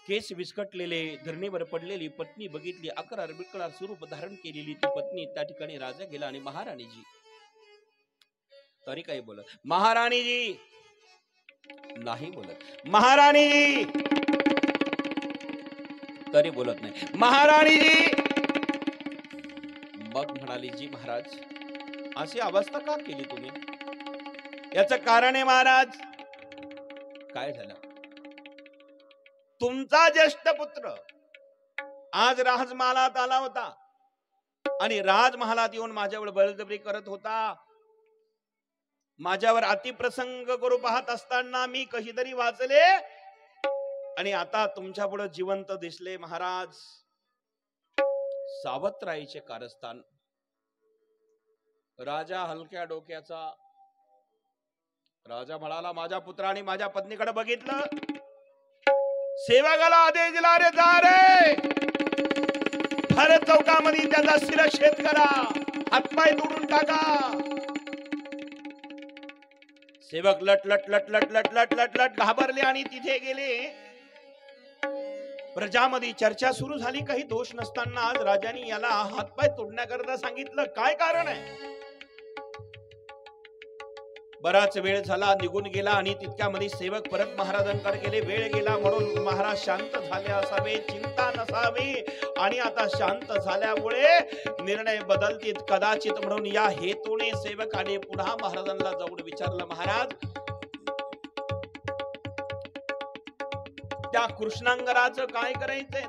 केस विस्कटलेले धरणीवर पडलेली पत्नी बघितली. अकरा बिकळा स्वरूप धारण केलेली ती पत्नी. त्या ठिकाणी राजा गेला आणि महाराणीजी, तरी काही बोलत महाराणीजी नाही बोलत, महाराणीजी तरी बोलत नाही, महाराणीजी. मग म्हणाली, जी महाराज, अशी अवस्था का केली तुम्ही? याचं कारण आहे महाराज. काय झालं? तुमचा ज्येष्ठ पुत्र आज राजमहालात आला होता आणि राजमहालात येऊन माझ्यावर बळजबरी करत होता. माझ्यावर अतिप्रसंग करू पाहत असताना मी कशी तरी वाचले आणि आता तुमच्या पुढे जिवंत दिसले. महाराज, सावत्राईचे कारस्थान. राजा हलक्या डोक्याचा. राजा म्हणाला, माझ्या पुत्राने माझ्या पत्नीकडे बघितलं, सेवकाला आदेश दिला, रे जा रे, भर चौकामध्ये त्याचा शिरच्छेद करा, हातपाय तोडून टाका. सेवक लट लट लट लट लट लट लट लट घाबरले आणि तिथे गेले. प्रजामध्ये चर्चा सुरू झाली. काही दोष नसताना आज राजाने याला हातपाय तोडण्याकरता सांगितलं, काय कारण आहे? बराच वेळ झाला, निघून गेला आणि तितक्यामध्ये सेवक परत महाराजांकडे गेले. वेळ गेला म्हणून महाराज शांत झाले असावे, चिंता नसावी, आणि आता शांत झाल्यामुळे निर्णय बदलतील कदाचित म्हणून या हेतूने सेवकाने पुन्हा महाराजांना जाऊन विचारलं, महाराज, त्या कृष्णांगराचं काय करायचंय?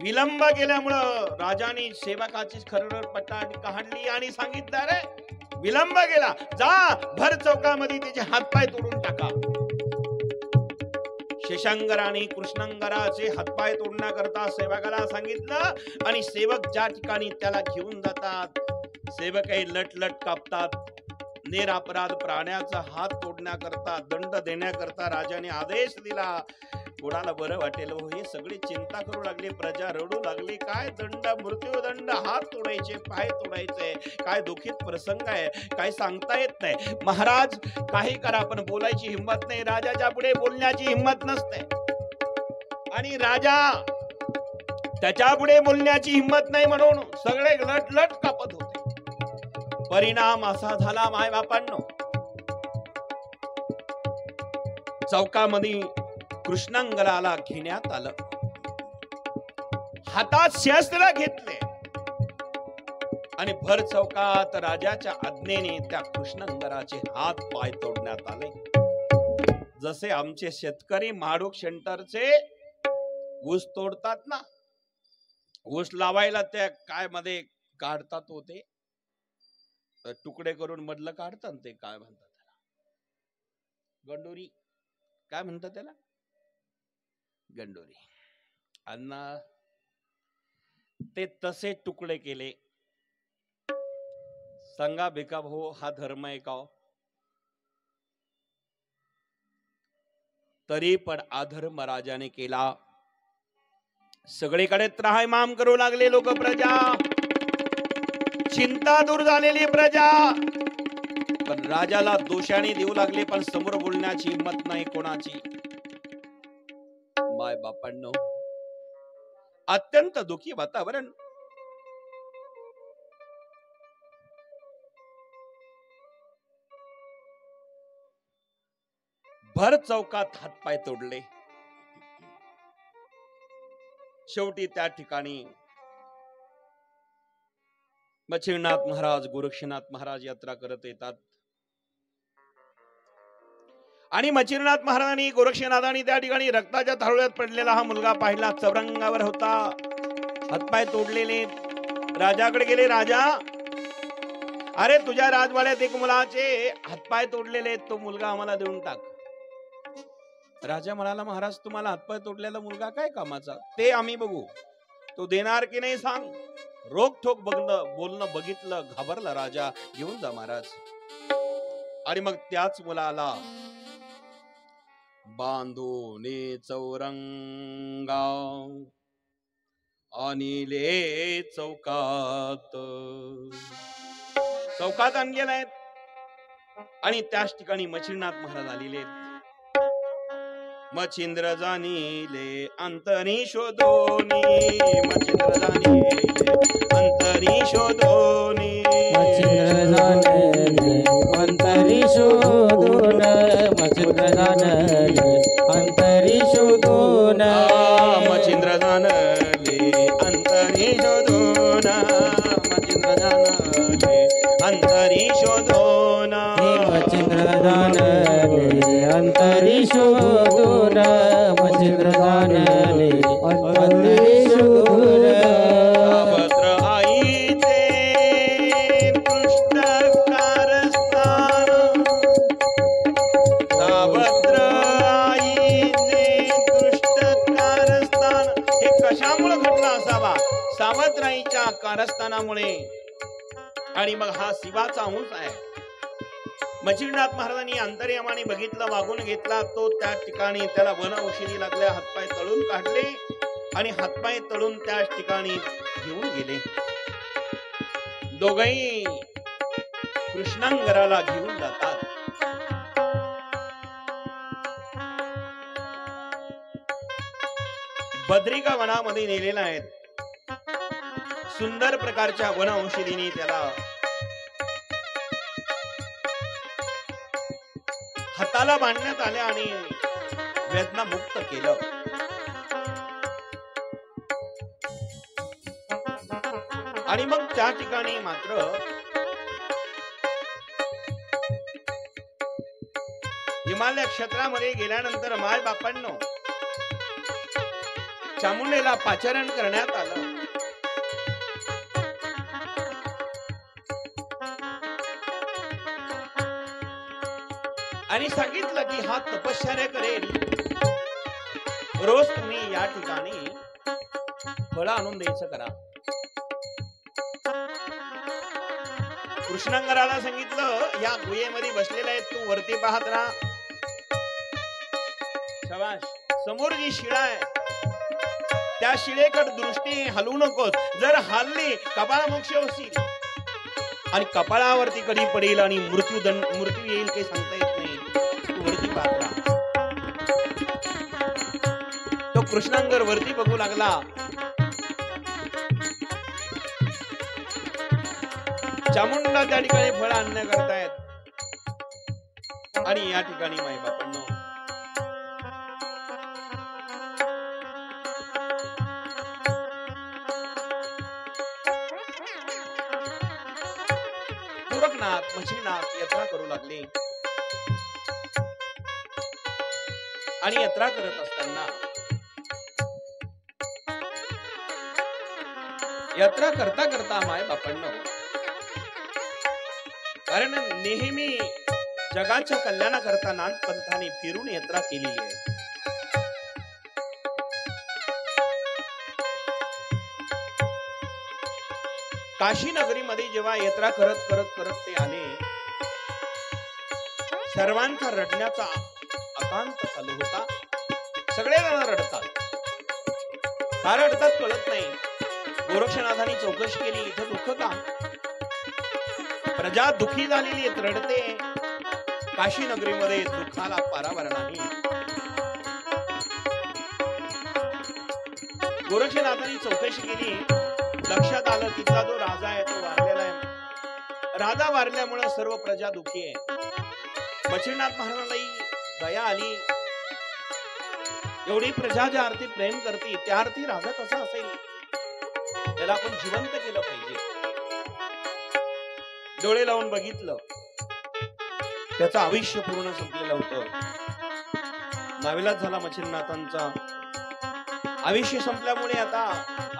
विलंब केल्यामुळं राजाने सेवकाची खरडपट्टा काढली आणि सांगितलं, रे विलंब केला, जा भर चौकामध्ये त्याचे हातपाय तोडून टाका. शेषांगराने कृष्णांगराचे हातपाय तोडण्याकरता सेवकाला सांगितलं आणि सेवक ज्या ठिकाणी त्याला घेऊन जातात, सेवकही लट लट कापतात. निरपराध प्राण्याचा हात तोडण्याकरता, दंड देण्याकरता राजाने आदेश दिला. कोणाला बरं वाटेल हो? हे सगळे चिंता करू लागले, प्रजा रडू लागली. काय दंड, मृत्यूदंड, हात तोडायचे, पाय तोडायचे, काय दुःखित प्रसंग आहे, काय सांगता येत नाही. महाराज, काही करा पण बोलायची हिंमत नाही. राजाच्या पुढे बोलण्याची हिंमत नसते आणि राजा त्याच्या पुढे बोलण्याची हिंमत नाही म्हणून सगळे लट लट कापत होते. परिणाम असा झाला, माय बापांनो, चौकामध्ये कृष्णांगराला घेण्यात आलं. हातात शस्त्र घेतले आणि भर चौकात राजाच्या आज्ञेने त्या कृष्णांगराचे हात पाय तोडण्यात आले. जसे आमचे शेतकरी माडूक सेंटरचे ऊस तोडतात ना, ऊस लावायला त्या काय मध्ये काढतात होते, तुकडे करून मधलं काढतात, ते काय म्हणतात त्याला, गंडोरी, काय म्हणतात त्याला, गंडोरी. अण्णा ते तसे तुकडे केले, सांगा बेका भाऊ, हा धर्म आहे का? तरी पण अधर्म राजाने केला. सगळीकडे त्राहिमाम करू लागले लोक, प्रजा चिंता दूर झालेली प्रजा. पण राजाला दोषाने देऊ लागले, पण समोर बोलण्याची हिंमत नाही कोणाची. माय बापांनो, अत्यंत दुःखी वातावरण. भर चौकात हातपाय तोडले. शेवटी त्या ठिकाणी मच्छिंद्रनाथ महाराज, गोरक्षनाथ महाराज यात्रा करत येतात. आणि मच्छिंद्रनाथ महाराजांनी, गोरक्षनाथांनी त्या ठिकाणी रक्ताच्या थारोळ्यात पडलेला हा मुलगा पाहिला. चौरंगावर होता, हातपाय तोडलेले. राजाकडे गेले. राजा, अरे तुझ्या राजवाड्यात एक मुलाचे हातपाय तोडलेले, तो मुलगा आम्हाला देऊन टाक. राजा म्हणाला, महाराज तुम्हाला हातपाय तोडलेला मुलगा काय कामाचा, ते आम्ही बघू. तो देणार की नाही सांग. रोखठोक बोलणं बघितलं, घाबरला राजा. घेऊन जा महाराज. आणि मग त्याच मुलाला बांधूने चौरंगा आणले चौकात. चौकात आणलेला आहेत. आणि त्याच ठिकाणी मच्छिंद्रनाथ महाराज आलेले. मच्छिंद्र जाणिले अंतरी शोधोनी, मच्छिंद्र जाणिले अंतरी शोधोनी, मच्छिंद्र जाणले अंतरी शोधून, मच्छिंद्र जाणले अंतरी शोधून, मच्छिंद्र जाणले अंतरी शोधून, मच्छिंद्र जाणले अंतरी शोधून, मच्छिंद्र जाणले अंतरी शोधून, मच्छिंद्र जाणले अंतरी शोधून. सावत्र आईचे दृष्ट कारस्थान, सावत्र आईचे दृष्ट कारस्थान. हे कशामुळे घडलं असावा? सावत्राईच्या कारस्थानामुळे. आणि मग हा शिवाचा अंश आहे. मच्छिंद्रनाथ महाराजांनी अंतर्यामाने बघितलं, वागून घेतला. तो त्या ठिकाणी त्याला वन औषधी लागल्या, हातपाय तळून काढले आणि हातपाय तळून त्या ठिकाणी घेऊन गेले. दोघही कृष्णांगराला घेऊन जातात. बद्रिका वनामध्ये नेलेला आहे. सुंदर प्रकारच्या वन औषधीने त्याला हाताला बांधण्यात आले आणि वेदना मुक्त केलं. आणि मग त्या ठिकाणी मात्र हिमालय क्षेत्रामध्ये गेल्यानंतर माय बापांनो, चामुंडेला पाचारण करण्यात आलं. आणि सांगितलं की हा तपश्चर्या करेल. रोज तुम्ही या ठिकाणी फळ आणून द्यायचं करा. कृष्णांगराला सांगितलं, या गुहेमध्ये बसलेला आहे, तू वरती पाहत राहा. शाबाश. समोर जी शिळा आहे, त्या शिळेकडे दृष्टी हलवू नकोस. जर हलली कपाळ मोक्ष होईल आणि कपाळावरती कधी पडेल आणि मृत्यू येईल, काही सांगता येत नाही. तू वरती पाहत राहा. तो कृष्णांगर वरती बघू लागला. चामुंडा त्या ठिकाणी फळ आणण्या करतायत. आणि या ठिकाणी माई बापांनो, गोरखनाथ, मच्छिंद्रनाथ यात्रा करू लागले. आणि यात्रा करत असताना, यात्रा करता करता माय बापांनो, कारण नेहमी जगाच्या कल्याणाकरता नाथपंथाने फिरून यात्रा केलेली आहे. काशी नगरीमध्ये जेव्हा यात्रा करत करत करत ते आले, सर्वांचा रडण्याचा अकांत चालू होता. सगळे जण रडतात. का रडतात कळत नाही. गोरक्षनाथांनी चौकशी केली, इथं दुःख का? प्रजा दुखी झालेली रडते. काशी नगरीमध्ये दुःखाला पारावार नाही. गोरक्षनाथांनी चौकशी केली. लक्षात आलं तिथला जो राजा आहे तो वारलेला आहे. राजा वारल्यामुळे सर्व प्रजा दुखी आहे. मच्छिंद्रनाथ महाराजांनाही दया आली. एवढी प्रजा ज्या अर्थी प्रेम करते त्या अर्थी राजा कसा असेल, त्याला आपण जिवंत केलं पाहिजे. डोळे लावून बघितलं, त्याचं आयुष्य पूर्ण संपलेलं होतं. नाविलाज झाला मच्छिंद्रनाथांचा. आयुष्य संपल्यामुळे आता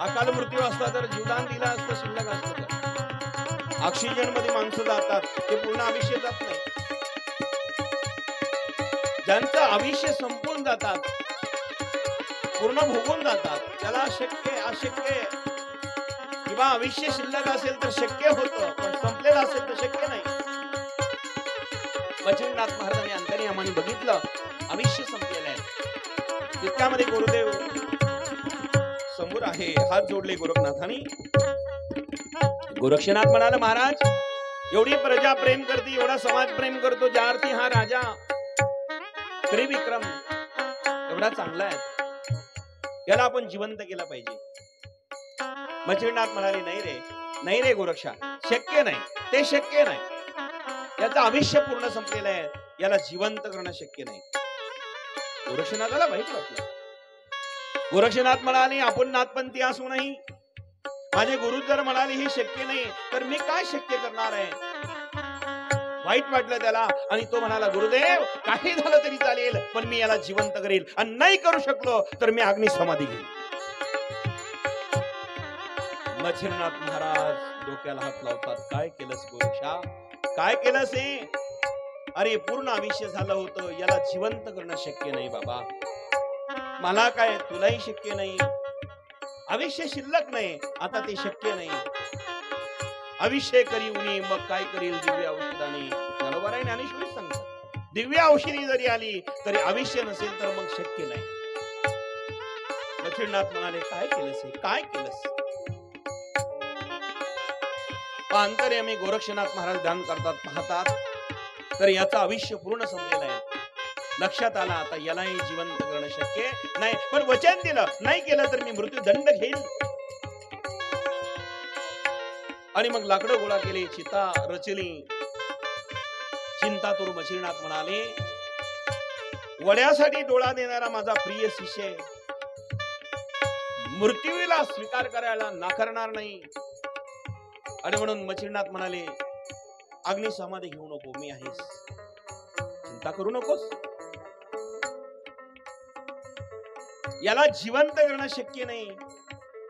अकाल मृत्यू असता तर जीवदान दिला असतं, शिल्लक असतं तर. ऑक्सिजन मध्ये माणसं जातात, ते पूर्ण आयुष्य जात नाही. ज्यांचं आयुष्य संपून जातात, पूर्ण भोगून जातात, त्याला शक्य अशक्य किंवा आयुष्य शिल्लक असेल तर शक्य होतं, पण संपलेलं असेल तर शक्य नाही. मच्छिंद्रनाथ महाराजांनी अंतर्यामाने बघितलं, आयुष्य संपलेलं आहे. तितक्यामध्ये गुरुदेव समोर आहे, हात जोडले गोरखनाथांनी. गोरक्षनाथ म्हणाला, महाराज एवढी प्रजा प्रेम करते, एवढा समाज प्रेम करतो, ज्या अर्थी हा राजा त्रिविक्रम एवढा चांगला आहे, याला आपण जिवंत केला पाहिजे. मच्छिंद्रनाथ म्हणाले, नाही रे गोरक्षा, शक्य नाही, ते शक्य नाही. याचं आयुष्य पूर्ण संपलेलं आहे, याला जिवंत करणं शक्य नाही. गोरक्षनाथाला वाईट वाटलं. गोरक्षनाथ म्हणाले, आपण नाथपंथी असूनही माझे गुरु जर म्हणाले हे शक्य नाही, तर मी काय शक्य करणार आहे. वाईट वाटलं त्याला आणि तो म्हणाला, गुरुदेव काही झालं तरी चालेल, पण मी याला जिवंत करेल, आणि नाही करू शकलो तर मी अग्नी समाधी घेईन. मच्छिंद्रनाथ महाराज डोक्याला हात लावतात. काय केलंस गोरक्षा, काय केलंस हे? अरे पूर्ण आयुष्य झालं होतं, याला जिवंत करणं शक्य नाही बाबा. मला काय, तुलाही शक्य नाही. आयुष्य शिल्लक नाही, आता ते शक्य नाही. आयुष्य करी उनी मग काय करील दिव्य औषधाने. बरोबर आहे, ज्ञानेश्वरी सांगतात. दिव्य औषधी जरी आली तरी आयुष्य नसेल तर मग शक्य नाही. मच्छिंद्रनाथ म्हणाले, काय केलंस हे, काय केलंस? अंतर्यामी गोरक्षनाथ महाराज ध्यान करतात, पाहतात, तर याचं आयुष्य पूर्ण संपलेलं आहे. लक्षात आला, आता यालाही जिवंत करणं शक्य नाही. पण वचन दिलं, नाही केलं तर मी मृत्यूदंड घेईल. आणि मग लाकडं गोळा केले, चिता रचली. चिंतातुर मच्छिंद्रनाथ म्हणाले, वड्यासाठी डोळा देणारा माझा प्रिय शिष्य मृत्यूला स्वीकार करायला नाकारणार नाही. आणि म्हणून मच्छिंद्रनाथ म्हणाले, अग्नी समाधी घेऊ नको, मी आहेस, चिंता करू नकोस. याला जिवंत करणं शक्य नाही,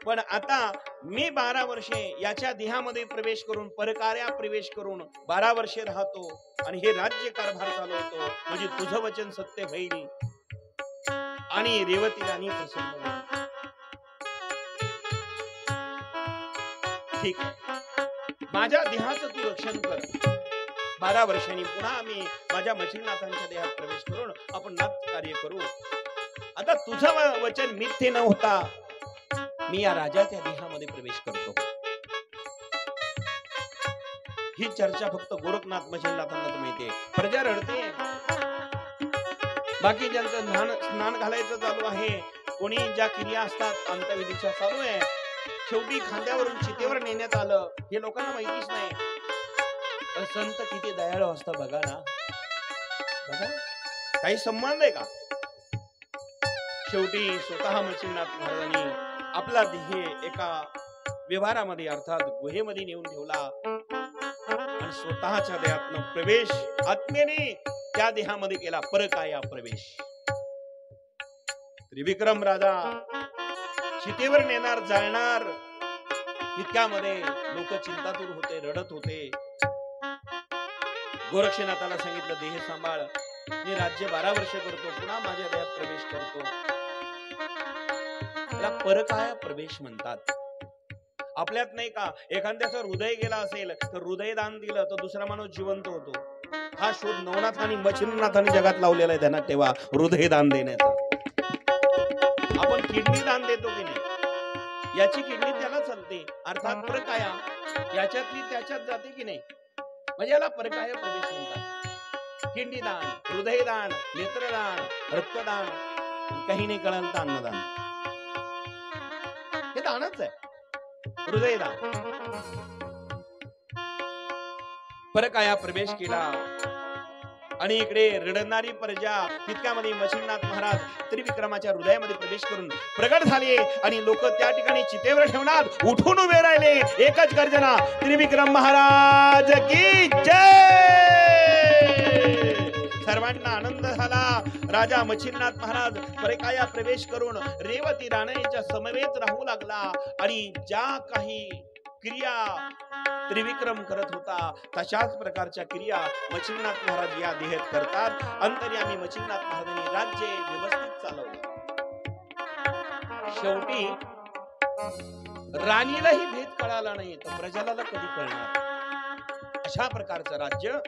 पण आता मी 12 वर्षे याच्या देहामध्ये प्रवेश करून, परकार्या प्रवेश करून 12 वर्षे राहतो आणि हे राज्य कारभार चालवतो, म्हणजे तुझं वचन सत्य होईल आणि रेवती राणी प्रसन्न होईल. ठीक आहे, माझ्या देहाचं तू रक्षण कर. 12 वर्षांनी पुन्हा आम्ही माझ्या मच्छिंद्रनाथांच्या देहात प्रवेश करून आपण नाथ कार्य करू. आता तुझं वचन मिथ्य न होता मी या राजाच्या देहामध्ये प्रवेश करतो. ही चर्चा फक्त गोरखनाथ मच्छिंद्रनाथांनाच माहितीये. प्रजा रडते, बाकी ज्यांचं स्नान घालायचं चालू आहे, कोणी ज्या क्रिया असतात अंत्यविधीच्या चालू आहे, शेवटी खांद्यावरून चितेवर नेण्यात आलं, हे लोकांना माहितीच नाही. पण संत किती दयाळू असतात बघा ना, बघा काही संबंध आहे का. शेवटी स्वतः मच्छिंद्रनाथ महाराजांनी आपला देह एका व्यवहारामध्ये अर्थात गुहेमध्ये नेऊन ठेवला आणि स्वतःच्या देहातनं प्रवेश आत्मेने त्या देहामध्ये केला, परकाया प्रवेश. त्रिविक्रम राजा चितेवर नेणार, जाळणार, इतक्यामध्ये लोक चिंतातूर होते, रडत होते. गोरक्षनाथाला सांगितलं, देह सांभाळ, मी राज्य 12 वर्ष करतो, पुन्हा माझ्या देहात प्रवेश करतो. त्याला परकाया प्रवेश म्हणतात. आपल्यात नाही का, एखाद्याचं हृदय गेला असेल तर हृदयदान दिलं तर दुसरा माणूस जिवंत होतो. हा शोध नवनाथ आणि मच्छिंद्रनाथांनी जगात लावलेला आहे. त्यांना तेव्हा हृदयदान देण्याचा. आपण किडनी दान देतो की नाही, याची किडनी त्याला चालते, अर्थात परकाया याच्यातली त्याच्यात जाते की नाही, म्हणजे याला परकाया प्रवेश म्हणतात. किडनी दान, हृदयदान, नेत्रदान, रक्तदान, काही नाही कळलं तर अन्नदान, हे दानच आहे. हृदयदान, परकाया प्रवेश केला आणि इकडे रडणारी प्रजा तितक्यामध्ये मच्छिंद्रनाथ महाराज त्रिविक्रमाच्या हृदयामध्ये प्रवेश करून प्रगट झाले आणि लोक त्या ठिकाणी चितेवर ठेवणार उठून उभे राहिले. एकच गर्जना, त्रिविक्रम महाराज की जय. सर्वांना आनंद झाला. राजा मच्छिंद्रनाथ महाराज परकाया प्रवेश करून रेवती राणीच्या समवेत राहू लागला आणि ज्या काही क्रिया त्रिविक्रम करत होता तशाच प्रकारच्या क्रिया मच्छिंद्रनाथ महाराज या देहेत करतात. अंतर्यामी मच्छिंद्रनाथ महाराजांनी राज्य व्यवस्थित चालवलं. शेवटी राणीलाही भेद कळाला नाही तर प्रजाला कधी कळणार. अशा प्रकारचं राज्य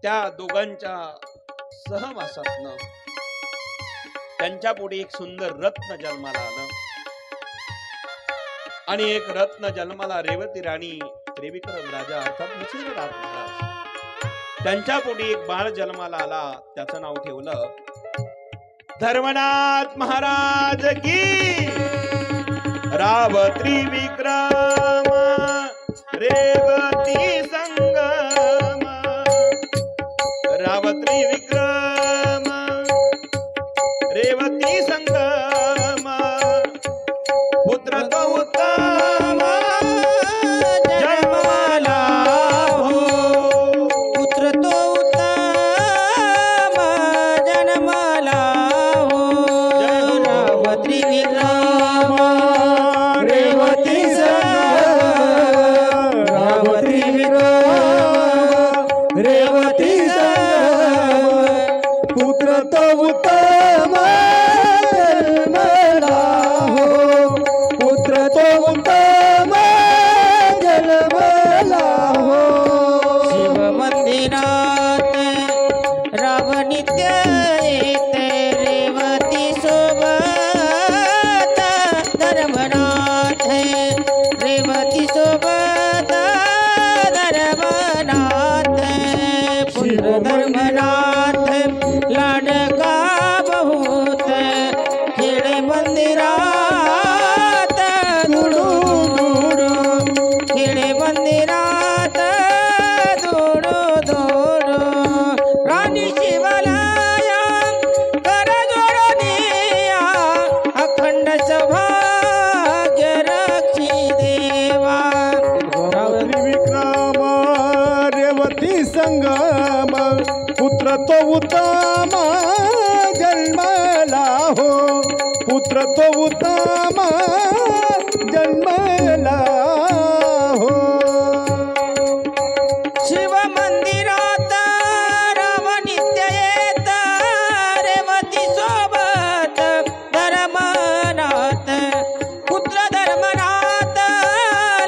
त्या दोघांच्या सहवासातनं त्यांच्या पुढे एक सुंदर रत्न जन्माला आलं आणि एक रत्न जन्माला रेवती राणी त्रिविक्रम राजा अर्थात मच्छिंद्रनाथ महाराज. त्यांच्या पोटी एक बाळ जन्माला आला, त्याचं नाव ठेवलं धर्मनाथ महाराज की. राव त्रिविक्रम रेवती संगम, राव त्रिविक्रम रेवती संगम, पुत्र तो उत्तम जन्माला हो, पुत्र तो उत्तम जन्माला हो. राव त्रिविक्रम रेवती संगम, राव त्रिविक्रम रेवती संगम, पुत्र तो उत्तम जन्माला हो, पुत्र तो उत्तम जन्माला हो. शिव मंदिरात राव नित्य येते रेवती सोबत, धर्मनाथ रेवती सोबत, धर्मनाथ पुत्र धर्मनाथ लाडका बहुत, खेळे मंदिरात धुडू धुडू, खेळे मंदिरात धुडू धुडू. राणी शिवलाया कर जोडनिया, अखंड सौभाग्य रक्षी देवा. त्रिविक्रम रेवती संगम, पुत्र तो उत्तम जन्माला हो, पुत्र तो उत्तम जन्माला हो. शिव मंदिरात राम नित्य येत रेवती सोबत, धर्मनाथ पुत्र धर्मनाथ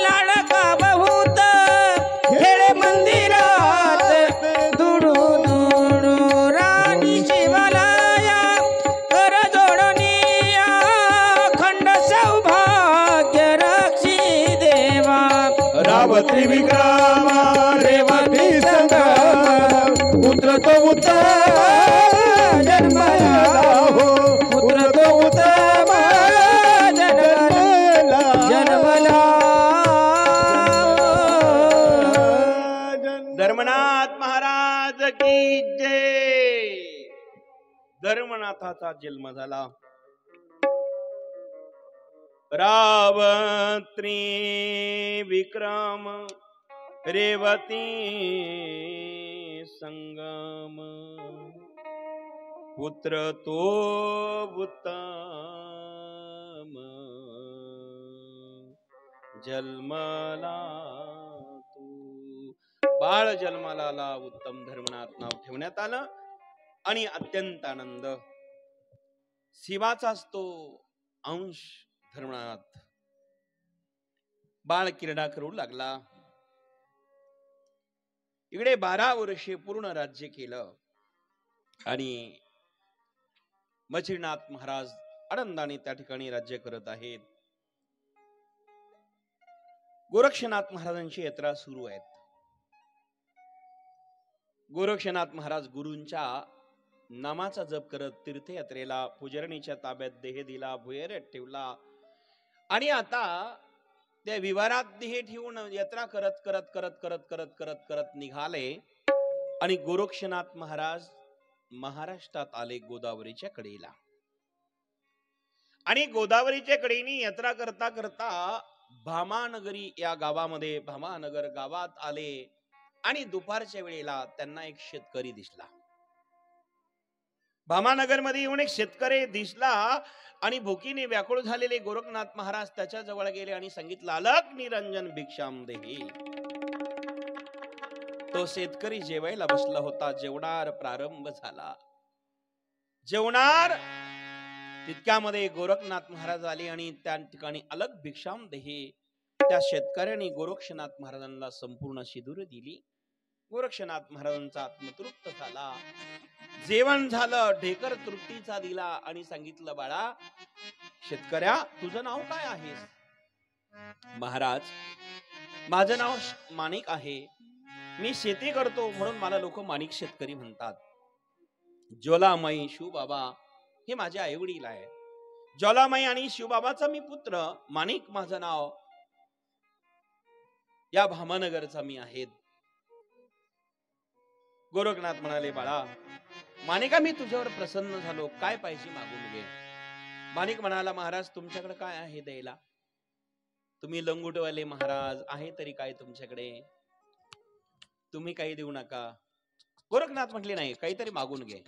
लाडका बहुत, खेळे मंदिरात धुडू धुडू. राणी शिवलाया कर जोडनिया, खंड सौभाग्य रक्षी देवा. राव त्रिविक्रम रेवती संगम, पुत्र तो उत्तम जन्माला हो, पुत्र तो उत्तम जन्माला जन्मला. धर्मनाथ महाराज की जय. धर्मनाथाचा जन्म झाला. राव त्रिविक्रम रेवती संगम, पुत्र तो उत्तम जन्मला तू. बाळ जन्माला आला, उत्तम धर्मनाथ नाव ठेवण्यात आलं आणि अत्यंत आनंद. शिवाचाच तो अंश धर्मनाथ. बाळ क्रीडा करू लागला. इकडे 12 वर्षे पूर्ण राज्य केलं आणि मच्छिंद्रनाथ महाराज आनंदाने त्या ठिकाणी राज्य करत आहेत. गोरक्षनाथ महाराजांची यात्रा सुरू आहेत. गोरक्षनाथ महाराज गुरूंच्या नामाचा जप करत तीर्थयात्रेला पुजारणीच्या ताब्यात देह दिला, भुयाऱ्यात ठेवला आणि आता त्या विवारात देह ठेवून यात्रा करत करत करत करत करत करत करत निघाले आणि गोरक्षनाथ महाराज महाराष्ट्रात आले गोदावरीच्या कडेला. आणि गोदावरीच्या कडेनी यात्रा करता करता भामानगरी या गावामध्ये भामानगर गावात आले आणि दुपारच्या वेळेला त्यांना एक शेतकरी दिसला. भामानगर मध्ये येऊन एक शेतकरी दिसला आणि भुकीने व्याकुळ झालेले गोरखनाथ महाराज त्याच्या जवळ गेले आणि सांगितलं, अलक निरंजन भिक्षाम देही. तो शेतकरी जेवायला बसला होता. जेवणार प्रारंभ झाला. जेवणार तितक्यामध्ये गोरखनाथ महाराज आले आणि त्या ठिकाणी अलग भिक्षाम देही त्या शेतकऱ्याने गोरक्षनाथ महाराजांना संपूर्ण शिदूर दिली. गोरक्षनाथ महाराजांचा आत्मतृप्त झाला. जेवण झालं, ढेकर तृप्तीचा दिला आणि सांगितलं, बाळा शेतकऱ्या तुझं नाव काय आहे? महाराज माझं नाव माणिक आहे. मी शेती करतो म्हणून मला लोक माणिक शेतकरी म्हणतात. ज्वालामाई शिवबाबा हे माझे आई वडील आहे. ज्वालामाई आणि शिवबाबाचा मी पुत्र माणिक माझं नाव. या भामानगरचा मी आहे. गोरखनाथ म्हणाले, बाळा माणिका मी तुझ्यावर प्रसन्न झालो, काय पाहिजे मागून घे. माणिक म्हणाला, महाराज तुमच्याकडे काय आहे द्यायला? तुम्ही लंगोटवाले महाराज आहे तरी काय तुमच्याकडे? तुम्ही काही देऊ नका. गोरखनाथ म्हटले, नाही काहीतरी मागून घे.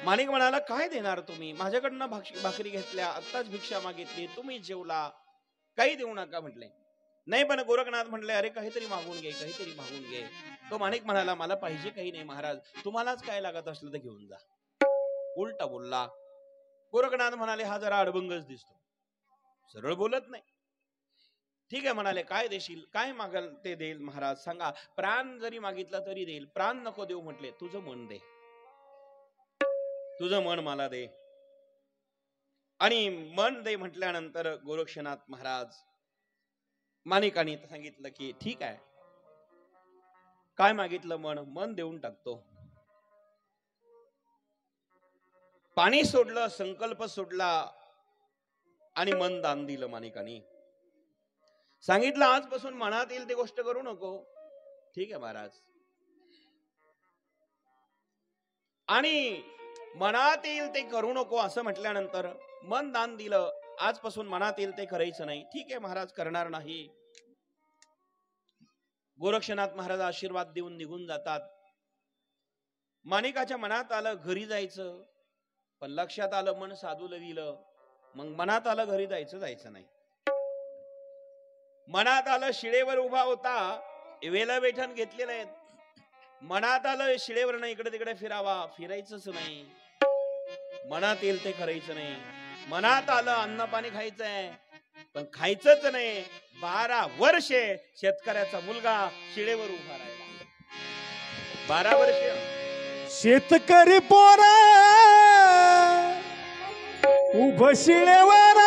माणिक म्हणाला, काय देणार तुम्ही? माझ्याकडनं भाकरी घेतल्या, आत्ताच भिक्षा मागितली, तुम्ही जेवला, काही देऊ नका म्हटले. नाही पण गोरखनाथ म्हटले, अरे काहीतरी मागून घे, काहीतरी मागून घे. तो माणिक म्हणाला, मला पाहिजे काही नाही महाराज, तुम्हालाच काय लागत असलं तर घेऊन जा. उलटा बोलला. गोरखनाथ म्हणाले, हा जरा अडबंगच दिसतो, सरळ बोलत नाही. ठीक आहे म्हणाले, काय देशील? काय मागाल ते देईल महाराज, सांगा. प्राण जरी मागितला तरी देईल. प्राण नको देऊ म्हटले, तुझं मन दे, तुझं मन मला दे. आणि मन दे म्हटल्यानंतर गोरक्षनाथ महाराज माणिकाने सांगितलं की ठीक आहे, काय मागितलं? मन देऊन टाकतो. पाणी सोडलं, संकल्प सोडला आणि मन दान दिलं. माणिकाने सांगितलं, आजपासून मनात येईल ती गोष्ट करू नको. ठीक आहे महाराज. आणि मनात येईल ते करू नको असं म्हटल्यानंतर मन दान दिलं. आजपासून मनात येईल ते करायचं नाही. ठीक आहे महाराज, करणार नाही. गोरक्षनाथ महाराज आशीर्वाद देऊन निघून जातात. माणिकाच्या मनात आलं घरी जायचं, पण लक्षात आलं मन साधूला दिलं. मग मनात आलं घरी जायचं नाही. मनात आलं शिळेवर उभा होता, वेला बैठण घेतलेलं आहे. मनात आलं शिळेवर नाही इकडे तिकडे फिरावा, फिरायचंच नाही. मनात येईल ते करायचं नाही. मनात आलं अन्न पाणी खायचंय, पण खायचंच नाही. 12 वर्षे शेतकऱ्याचा मुलगा शिळेवर उभा राहिला. 12 वर्ष शेतकरी पोरा उभ शिळेवर,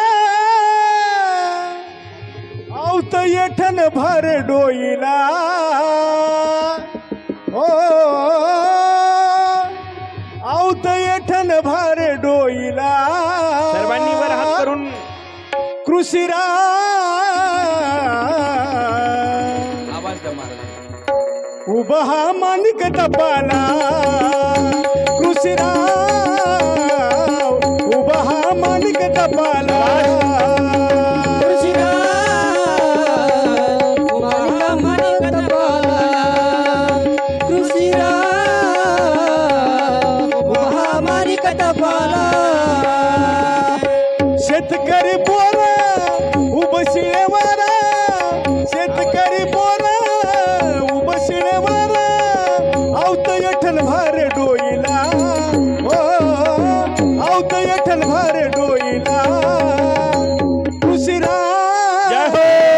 आवत येठन भर डोईला. ओ आवत येठन भर डोईला. सर्वांनी वर हात करून कृषीरा आवाज द्या महाराज. उभा हा माणिक टपाला. कृषीरा उभा हा माणिक टपाला. कृषीरा उभा हा माणिक टपाला. कृषीरा उभा हा माणिक टपाला. शेतकरी पोर उभ शिळेवर. शेतकरी पोर उभ शिळेवर, आवत येठन भार डोईला. ओ आवत येठन भार डोईला. कृषीरा जय हो.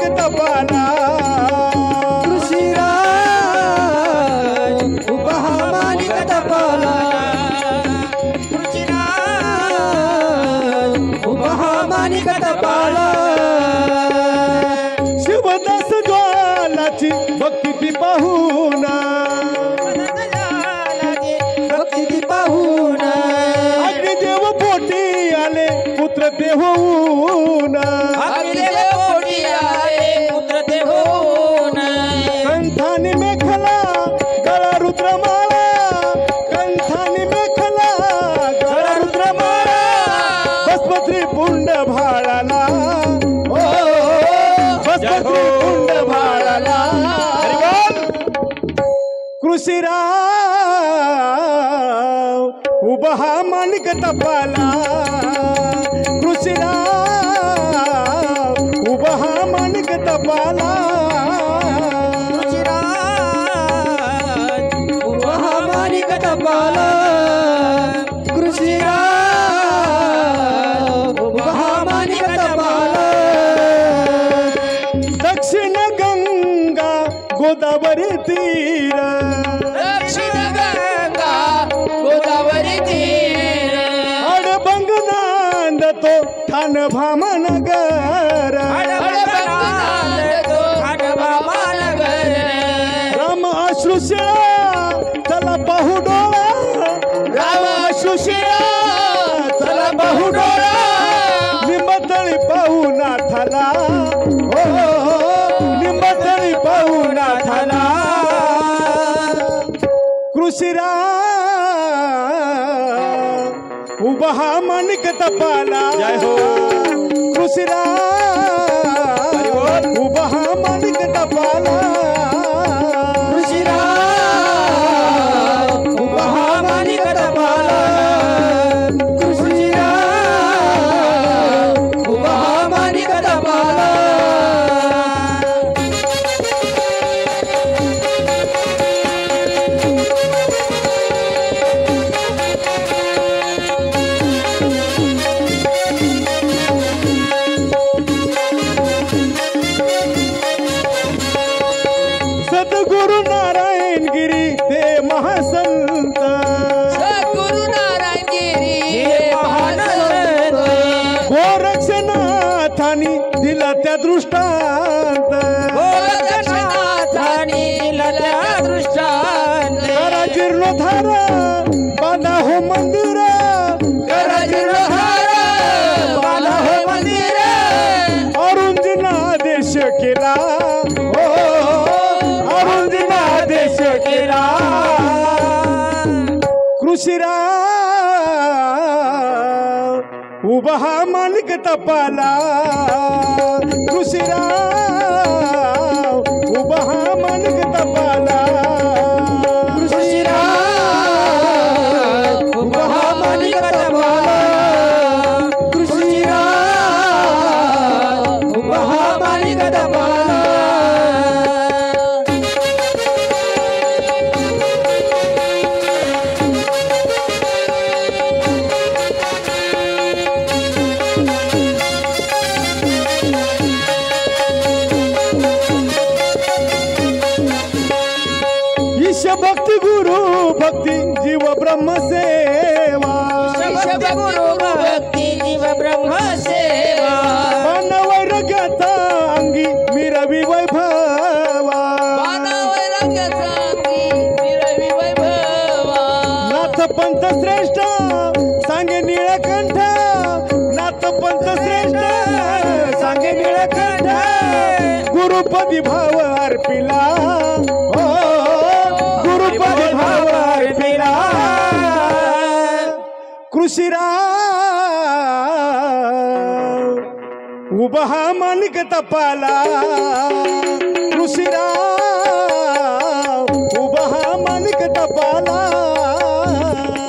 माणिक तपाला कृषीराज उभा हा माणिक तपाला कृषीराज उभा हा माणिक तपाला शिवदास ज्वालाची भक्ती ती पाहून भक्ती ती पाहून अग्निदेव पोटी आले पुत्र ते होऊन अग्निदेव पोटी आले पुत्र ते होऊन कंठानी मेखला गळा रुद्रमाळा कंठानी मेखला गळा रुद्रमाळा भस्मश्री पुंड भाळाला ओ भस्मश्री पुंड भाळाला कृषीराव उभा हा माणिक तपाला कृषीराव उभा हा माणिक तपाला कृषीराज उभा हा माणिक तपाला कृषीराज उभा हा माणिक तपाला दक्षिण गंगा गोदावरी तीर दक्षिण गंगा गोदावरी तीर अडबंग नांदतो ठाण भामनगर राम अश्रुशिळा चला पाहू डोळा राम अश्रुशिळा चला पाहू डोळा निंबतळी पाहू नाथाला हो निंबतळी पाहू नाथाला कृषीराव उभा हा माणिक तपाला जय हो कृषीराव उभा हा माणिक तपाला कृषीराज उभा हा माणिक तपाला कृषीराज उभा हा माणिक तपाला सद्गुरु नारायण गिरी ते महासंत सद्गुरु नारायण गिरी हे महासंत गोरक्षनाथानी दिला त्या दृष्टांत गोरक्षनाथानी दिला दृष्टांत करा जीर्णोद्धार बांधा हो मंदिर करा जीर्णोद्धार बांधा हो मंदिर अरुंजीना आदेश केला हो अरुंजीना आदेश केला कृषीराव उभा हा माणिक तपाला कृषीराव उभा हा माणिक तपाला कृषीराज उभा हा माणिक तपाला कृषीराज उभा हा माणिक तपाला ईश भक्ती गुरु भक्ती जीव ब्रह्म सेवा गुरु भक्ती जीव ब्रह्म सेवा मानवैराग्याचा अंगी मिरवी वैभवा नाथ पंथ श्रेष्ठ सांगे निळकंठ नाथ पंथ श्रेष्ठ सांगे निळकंठ गुरुपदी भाव अर्पिला हो गुरुपदी भाव अर्पिला कृषीराव उभा हा माणिक तपाला कृषीराव उभा हा माणिक तपाला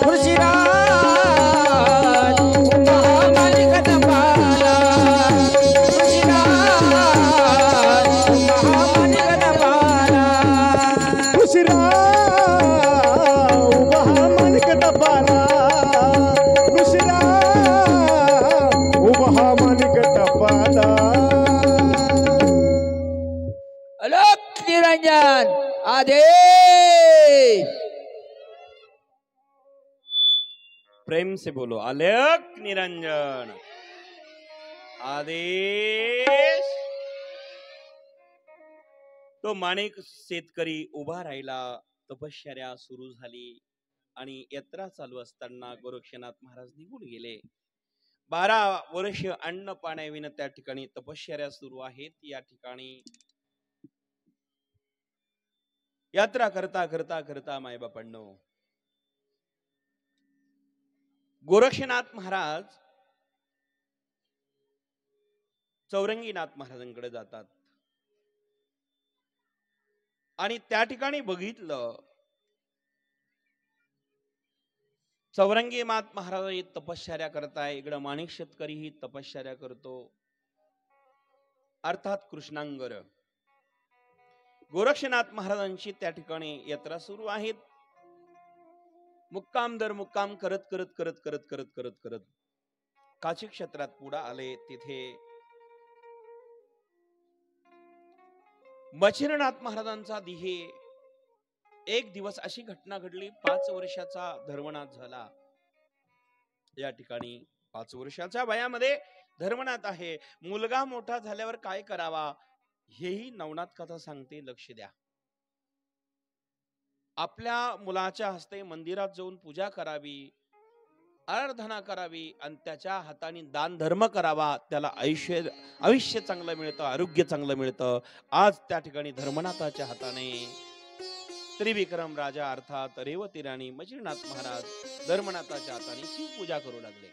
कृषीराज उभा हा माणिक तपाला कृषीराज उभा हा माणिक तपाला कृषीराव उभा हा माणिक तपाला कृषीराव उभा हा माणिक तपाला आदेश। प्रेम से बोलो अलख निरंजन। आदेश। तो माणिक शेतकरी उभा राहिला, तपश्चर्या सुरू झाली आणि यात्रा चालू असताना गोरक्षनाथ महाराज निघून गेले. 12 वर्ष अन्न पाण्याविना त्या ठिकाणी तपश्चर्या सुरू आहेत. या ठिकाणी यात्रा करता करता करता मायबापांनो, गोरक्षनाथ महाराज चौरंगीनाथ महाराजांकडे जातात आणि त्या ठिकाणी बघितलं चौरंगीनाथ महाराज ही तपश्चर्या करताय, इकडं माणिक शेतकरी ही तपश्चर्या करतो, अर्थात कृष्णांगर. गोरक्षनाथ महाराजांची त्या ठिकाणी यात्रा सुरू आहेत. मुक्काम दर मुक्काम करत करत करत करत करत करत करत काशी क्षेत्रात पुढे आले. तिथे मच्छिंद्रनाथ महाराजांचा दिहे. एक दिवस अशी घटना घडली, 5 वर्षाचा धर्मनाथ झाला. या ठिकाणी 5 वर्षाच्या वयामध्ये धर्मनाथ आहे. मुलगा मोठा झाल्यावर काय करावा हेही नवनाथ कथा सांगते, लक्ष द्या. आपल्या मुलाच्या हस्ते मंदिरात जाऊन पूजा करावी, आराधना करावी आणि त्याच्या हाताने दान धर्म करावा. त्याला आयुष्य चांगलं मिळतं, आरोग्य चांगलं मिळतं. आज त्या ठिकाणी धर्मनाथाच्या हाताने त्रिविक्रम राजा अर्थात रेवती राणी मच्छिंद्रनाथ महाराज धर्मनाथाच्या हाताने शिव पूजा करू लागले,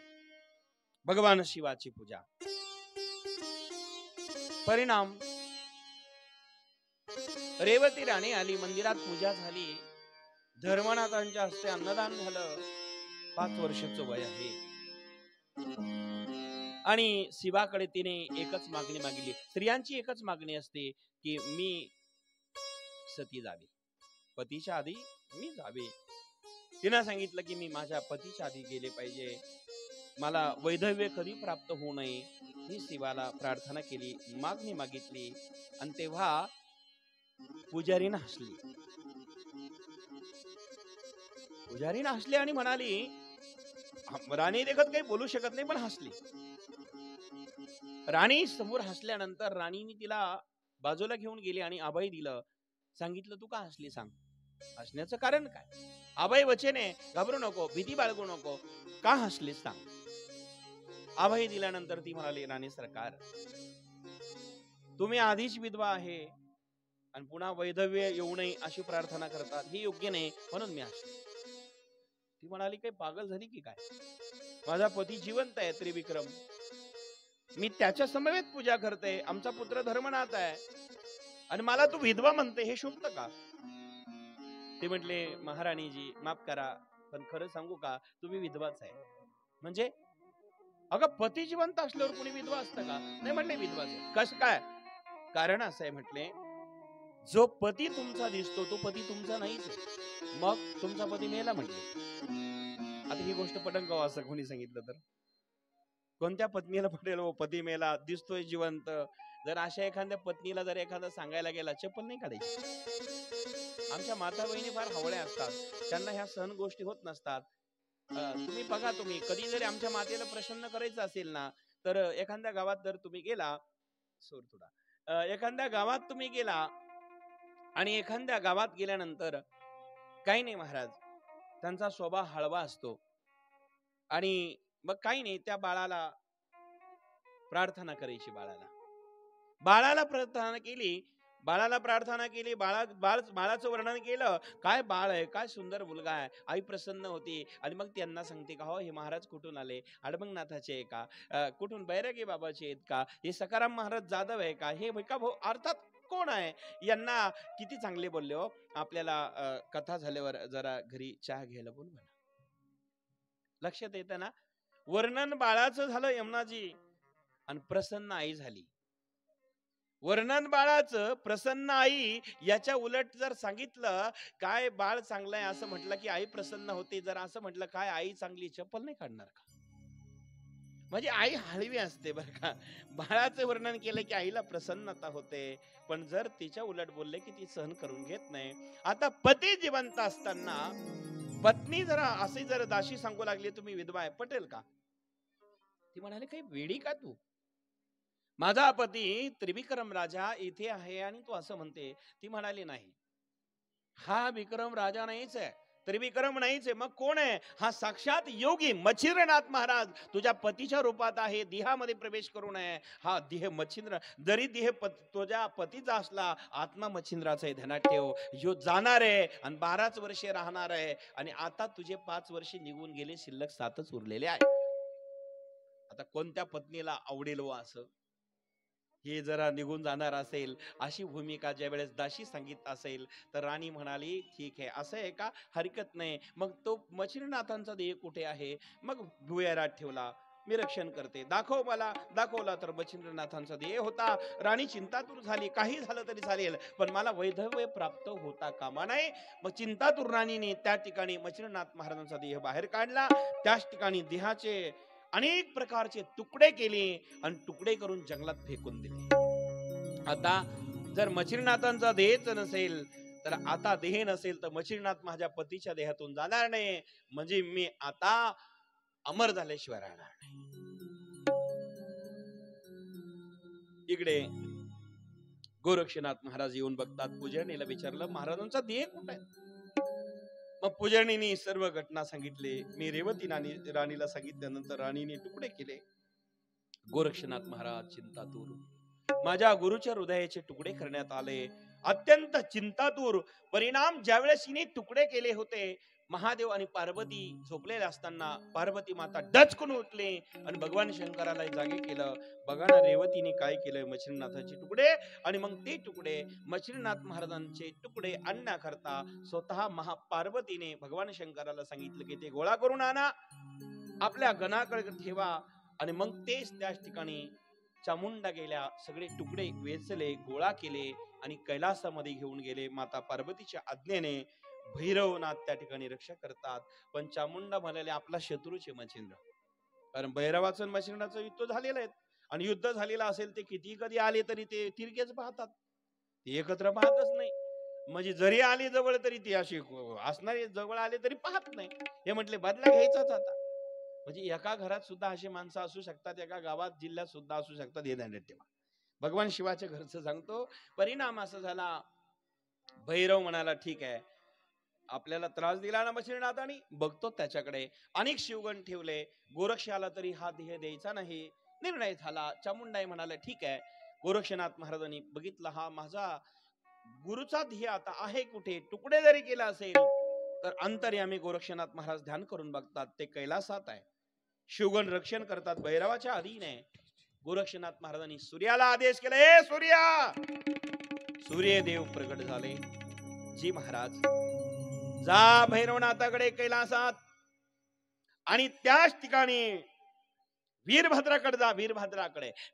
भगवान शिवाची पूजा. परिणाम रेवती राणी आली, मंदिरात पूजा झाली, धर्मनाथांच्या हस्ते अन्नदान झालं. 5 वर्षाचं वय आहे आणि शिवाकडे तिने एकच मागणी मागितली. स्त्रियांची एकच मागणी असते की मी सती जावी, पतीच्या आधी मी जावे. तिने सांगितलं की मी माझ्या पतीच्या आधी गेले पाहिजे, मला वैधव्य कधी प्राप्त होऊ नये. ही शिवाला प्रार्थना केली, मागणी मागितली आणि तेव्हा पुजारीनं हसली. पुजारीनं हसली आणि म्हणाली, राणी देखत काही बोलू शकत नाही पण हसली. राणी समोर हसल्यानंतर राणीने तिला बाजूला घेऊन गेली आणि अभय दिलं. सांगितलं तू का हसली, सांग हसण्याचं कारण काय. अभय वचने, घाबरू नको, भीती बाळगू नको, का हसलीस सांग. अभय दिल्यानंतर ती म्हणाली, राणी सरकार तुम्ही आधीच विधवा आहे आणि पुन्हा वैधव्य येऊ नये अशी प्रार्थना करतात, हे योग्य नाही म्हणून मी हसले. ती म्हणाली, काही पागल झाली की काय, माझा पती जिवंत आहे त्रिविक्रम, मी त्याच्या समवेत पूजा करते, आमचा पुत्र धर्मनाथ आहे आणि मला तू विधवा म्हणते, हे शोभत का. ते म्हटले, महाराणीजी माफ करा पण खरं सांगू का, तुम्ही विधवाच आहे. म्हणजे अगं पती जिवंत असल्यावर कोणी विधवा असतं का. नाही म्हटले विधवाच आहे. कसं काय, कारण असं आहे म्हटले, जो पती तुमचा दिसतो तो पती तुमचा नाहीच आहे, मग तुमचा पती मेला म्हटले. आता ही गोष्ट पटन का असं कोणी सांगितलं तर, कोणत्या पत्नीला पटेल हो पती मेला दिसतोय जिवंत. जर अशा एखाद्या पत्नीला जर एखादा सांगायला गेला, चप्पल नाही काढायची. आमच्या माता बहिणी फार हवळ्या असतात, त्यांना ह्या सहन गोष्टी होत नसतात. तुम्ही बघा, तुम्ही कधी जरी आमच्या मातेला प्रसन्न करायचं असेल ना, तर एखाद्या गावात जर तुम्ही गेला, एखाद्या गावात तुम्ही गेला आणि एखाद्या गावात गेल्यानंतर काही नाही महाराज, त्यांचा स्वभाव हळवा असतो आणि मग काही नाही, त्या बाळाला प्रार्थना करायची, बाळाला प्रार्थना केली, बाळाचं वर्णन केलं, काय बाळ आहे, काय सुंदर मुलगा आहे. आई प्रसन्न होती आणि मग त्यांना सांगते का, हो हे महाराज कुठून आले, अडबंगनाथाचे आहे का, कुठून बैरागी बाबाचे आहेत का, हे सकाराम महाराज जाधव आहे का, हे का भाऊ अर्थात कोण आहे. यांना किती चांगले बोलले हो. आपल्याला कथा झाल्यावर जरा घरी चहा घ्यायला बोलू म्हणा. लक्षात येतं ना, वर्णन बाळाचं झालं यमुनाजी आणि प्रसन्न आई झाली. वर्णन बाळाचं, प्रसन्न आई. याच्या उलट जर सांगितलं काय बाळ चांगलं आहे असं म्हटलं की आई प्रसन्न होते, जर असं म्हटलं काय आई चांगली, चप्पल नाही काढणार का. म्हणजे आई हळवी असते बरं का. बाळाचं वर्णन केलं की आईला प्रसन्नता होते, पण जर तिच्या उलट बोलले की ती सहन करून घेत नाही. आता पती जिवंत असताना पत्नी जरा असे जर दाशी सांगू लागली तुम्ही विधवा आहे, पटेल का? ती म्हणाली काही वेडी का तू? माझा पती त्रिविक्रम राजा इथे आहे आणि तू असं म्हणते. ती म्हणाली नाही, हा विक्रम राजा नाहीच आहे, त्रिविक्रम नाहीच आहे, मग कोण आहे? हा साक्षात योगी मच्छिंद्रनाथ महाराज तुझ्या पतीच्या रूपात आहे, देहामध्ये प्रवेश करू नये. हा देह मच्छिंद्र, जरी देह तुझ्या पतीचा असला, आत्मा मच्छिंद्राचा आहे, ध्यानात ठेव. जो जाणार आहे आणि 12 वर्षे राहणार आहे आणि आता तुझे 5 वर्षे निघून गेले, शिल्लक 7च उरलेले आहे. आता कोणत्या पत्नीला आवडेल व असं? हे जरा निघून जाणार असेल अशी भूमिका ज्या वेळेस दाशी सांगितलं असेल तर राणी म्हणाली ठीक आहे, असं आहे का, हरकत नाही. मग तो मच्छिंद्रनाथांचा देह कुठे आहे? मग भुयारात ठेवला, मी रक्षण करते, दाखव मला. दाखवला तर मच्छिंद्रनाथांचा देह होता. राणी चिंतातूर झाली, काही झालं तरी चालेल पण मला वैधव्य प्राप्त होता कामा नाही. मग चिंतातूर राणीने त्या ठिकाणी मच्छिंद्रनाथ महाराजांचा देह बाहेर काढला. त्याच ठिकाणी देहाचे अनेक प्रकारचे तुकडे केले आणि तुकडे करून जंगलात फेकून दिले. आता जर मच्छिंद्रनाथांचा देहच नसेल तर, आता देह नसेल तर मच्छिंद्रनाथ माझ्या पतीच्या देहातून जाणार नाही, म्हणजे मी आता अमर झाल्याशिवाय राहणार नाही. इकडे गोरक्षनाथ महाराज येऊन बघतात. पूजनीला विचारलं महाराजांचा देह कुठे आहे? मग पूजनीने सर्व घटना सांगितले. मी रेवती राणीला सांगितल्यानंतर राणीने तुकडे केले. गोरक्षनाथ महाराज चिंतातूर, माझ्या गुरुच्या हृदयाचे तुकडे करण्यात आले. अत्यंत चिंतातूर. परिणाम ज्यावेळेस हिने तुकडे केले होते, महादेव आणि पार्वती झोपलेले असताना पार्वती माता डचकून उठले आणि भगवान शंकराला जागे केलं. बघा ना रेवतीने काय केलंय, मच्छिंद्रनाथाचे तुकडे. आणि मग ते तुकडे मच्छिंद्रनाथ महाराजांचे तुकडे आणण्याकरता स्वतः महापार्वतीने भगवान शंकराला सांगितलं की ते गोळा करून आणा, आपल्या गणाकडे ठेवा. आणि मग तेच त्याच ठिकाणी चामुंडा गेल्या, सगळे तुकडे वेचले, गोळा केले आणि कैलासामध्ये घेऊन गेले. माता पार्वतीच्या आज्ञेने भैरवनाथ त्या ठिकाणी रक्षा करतात. पण चामुंडा म्हणाले आपला शत्रूचे मच्छिंद्र, कारण भैरवाचं मच्छिंद्राचं युद्ध झालेलं आहे आणि युद्ध झालेलं असेल ते किती कधी आले तरी ते तिरकेच पाहतात, ते एकत्र पाहतच नाही. म्हणजे जरी आले जवळ तरी ते असे असणारे जवळ आले तरी पाहत नाही. हे म्हटले बदला घ्यायचाच आता. म्हणजे एका घरात सुद्धा अशी माणसं असू शकतात, एका गावात जिल्ह्यात सुद्धा असू शकतात, हे ध्यानात ठेवा. भगवान शिवाच्या घरचं सांगतो. परिणाम असा झाला, भैरव म्हणाला ठीक आहे, आपल्याला त्रास दिला ना मच्छिंद्रनाथांनी, बघतो त्याच्याकडे. अनेक शिवगण ठेवले, गोरक्ष आला तरी हा देह द्यायचा नाही. निर्णय झाला. चामुंडाई म्हणाले ठीक आहे. गोरक्षनाथ महाराजांनी बघितलं, हा माझा गुरुचा देह आता आहे कुठे? तुकडे जरी केला असेल तर अंतर्यामी गोरक्षनाथ महाराज ध्यान करून बघतात, ते कैलासात आहे. शिवगण रक्षण करतात, भैरवाच्या अधीन आहे. गोरक्षनाथ महाराजांनी सूर्याला आदेश केला, ए सूर्या! सूर्यदेव प्रगट झाले. जी महाराज, जा भैरवनाथाकडे कैलासात आणि त्याच ठिकाणी वीरभद्राकडे जा.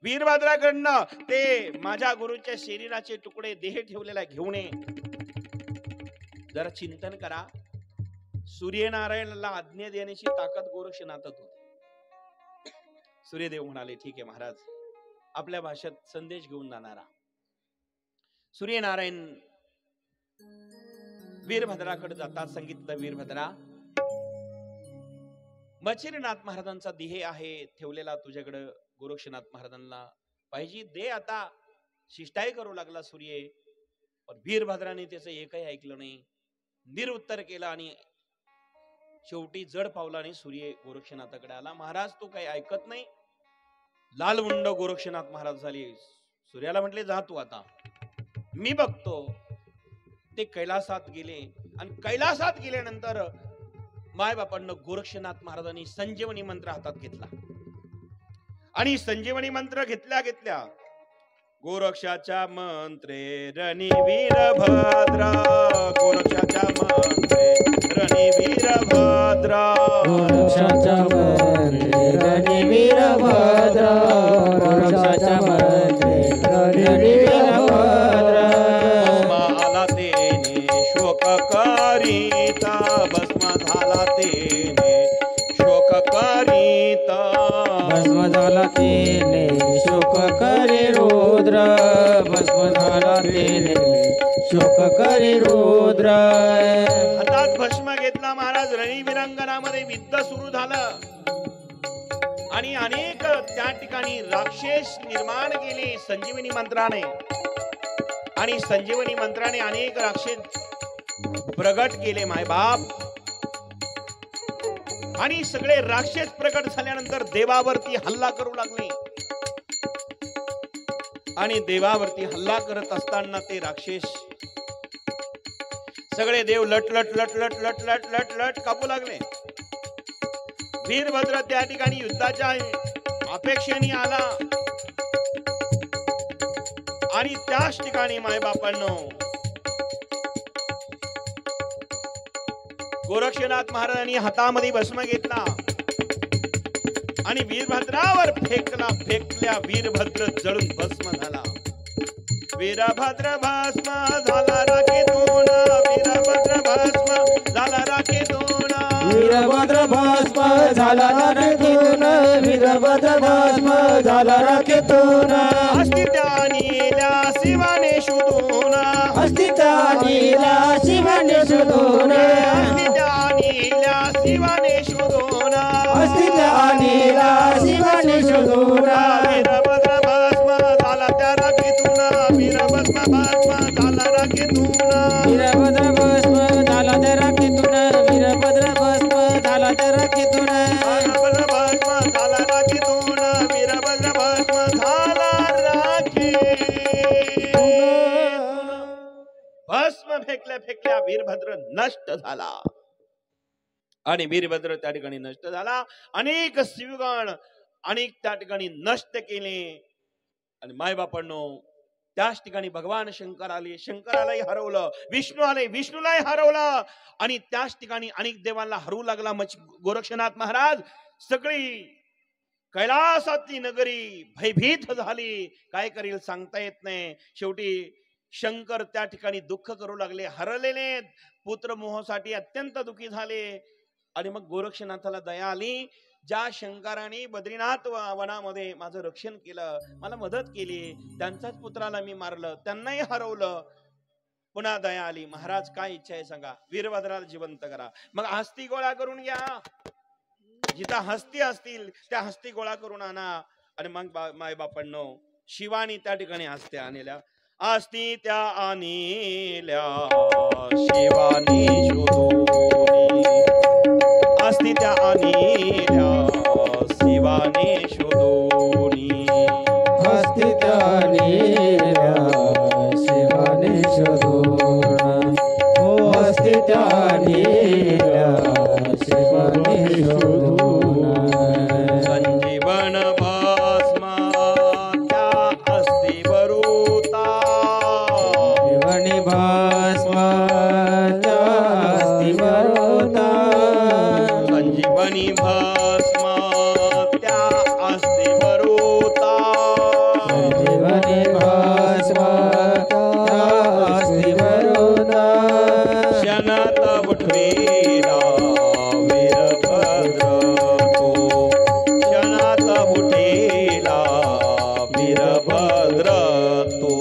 वीरभद्राकडनं ते माझ्या गुरुच्या शरीराचे तुकडे देह ठेवलेला घेऊन ये. जरा चिंतन करा. सूर्यनारायणाला आज्ञा देण्याची ताकद गोरक्षनाथात होती. सूर्यदेव म्हणाले ठीक आहे महाराज, आपल्या भाषेत संदेश घेऊन जाणारा सूर्यनारायण वीरभद्राकडे जातात. सांगितलं, वीरभद्रा, मच्छिंद्रनाथ महाराजांचा देह आहे ठेवलेला तुझ्याकडे, गोरक्षनाथ महाराजांना पाहिजे, दे आता. शिष्टाई करू लागला सूर्य. पण वीरभद्राने त्याचं एकही ऐकलं नाही, निरुत्तर केलं आणि शेवटी जड पावलाने सूर्य गोरक्षनाथाकडे आला. महाराज तू काही ऐकत नाही. लालमुंड गोरक्षनाथ महाराज झाले. सूर्याला म्हटले जा तू आता, मी बघतो. ते कैलासात गेले आणि कैलासात गेल्यानंतर मायबापांना गोरक्षनाथ महाराजांनी संजीवनी मंत्र हातात घेतला आणि संजीवनी मंत्र घेतल्या घेतल्या गोरक्षाच्या मंत्रे रणी वीरभद्रा, गोरक्षाच्या मंत्रे रणी वीरभद्रा, गोरक्षाच्या मंत्रे रणी वीरभद्रा, गोरक्षाच्या मंत्रे रणी वीरभद्रा. भस्म आला तेने शोक करीता, भस्म झाला तेने शोक करीता, भस्म भस्म झाला तेने शोक करी रुद्र हातात भस्म घेतला महाराज. रणवीरांगणामध्ये युद्ध सुरू झालं आणि अनेक त्या ठिकाणी राक्षस निर्माण केले संजीवनी मंत्राने. आणि संजीवनी मंत्राने अनेक राक्षस प्रगट केले मायबाप. आणि सगळे राक्षस प्रगट झाल्यानंतर देवावरती हल्ला करू लागले. आणि देवावरती हल्ला करत असताना ते राक्षस सगळे देव लट लट लट लट लट लट लट लट कापू लागले. वीरभद्र त्या ठिकाणी युद्धाच्या अपेक्षेने आला आणि त्याच ठिकाणी मायबापांनो गोरक्षनाथ महाराजांनी हातामध्ये भस्म घेतला आणि वीरभद्रावर फेकला. फेकल्या वीरभद्र जळून भस्म झाला. वीरभद्र भस्म झाला राखेतून. वीरभद्र भस्म झाला राखेतून. वीरभद्र भस्म झाला राखेतून. वीरभद्र भस्म झाला राखेतून. अस्तित्वानील्या शिवाने शोधून. अस्तित्वानीला शिवाने शोधून. अस्तित्वानील्या शिवाने शोधून. अस्तित्वानीला शिवाने शोधून. वीरभद्र भस्म झाला त्या राखेतून. वीरभद्र भस्म झाला राखेतून. वीरभद्र भस्म झाला त्या राखेतून. वीरभद्र भस्म झाला त्या राखेतून. वीरभद्र भस्म झाला राखेतून. वीरभद्र भस्म झाला राखेतून. भस्म फेकल्या फेकल्या वीरभद्र नष्ट झाला. आणि वीरभद्र त्या ठिकाणी नष्ट झाला. अनेक शिवगण अनेक त्या ठिकाणी नष्ट केले. आणि मायबापांनो त्याच ठिकाणी भगवान शंकर आले. शंकरालाही हरवलं. विष्णू आले. विष्णूलाही हरवलं. आणि त्याच ठिकाणी अनेक देवांना हरवू लागला गोरक्षनाथ महाराज. सगळी कैलासातली नगरी भयभीत झाली. काय करील सांगता येत नाही. शेवटी शंकर त्या ठिकाणी दुःख करू लागले. हरलेले पुत्र मोहासाठी अत्यंत दुःखी झाले. आणि मग गोरक्षनाथाला दया आली. ज्या शंकराने बद्रीनाथ वनामध्ये माझं रक्षण केलं, मला मदत केली, त्यांचाच पुत्राला मी मारलं, त्यांनाही हरवलं. पुन्हा दया आली. महाराज काय इच्छा आहे सांगा. वीरभद्राला जिवंत करा. मग हस्ती गोळा करून घ्या. जिथं हस्ती असतील त्या हस्ती गोळा करून आणा. आणि मग मायबापांनो शिवानी त्या ठिकाणी हस्त्या आणल्या. अस्ति त्या आणल्या शिवानी शोधूनी. अस्ति त्या आणल्या शिवानी शोधूनी. अस्ति त्या आणल्या शिवानी शोधून. हो अस्ति त्या आणल्या शिवानी शोधून. संजीवन भस्म त्या अस्थिवरूता. शिवनी भस्म त्या अस्थिवरूता. संजीवनी भस्म त्या अस्थिवरूता. संजीवनी भस्म त्या अस्थिवरूता. क्षणात उठवेला वीरभद्र तो. क्षणात उठेला वीरभद्र तो.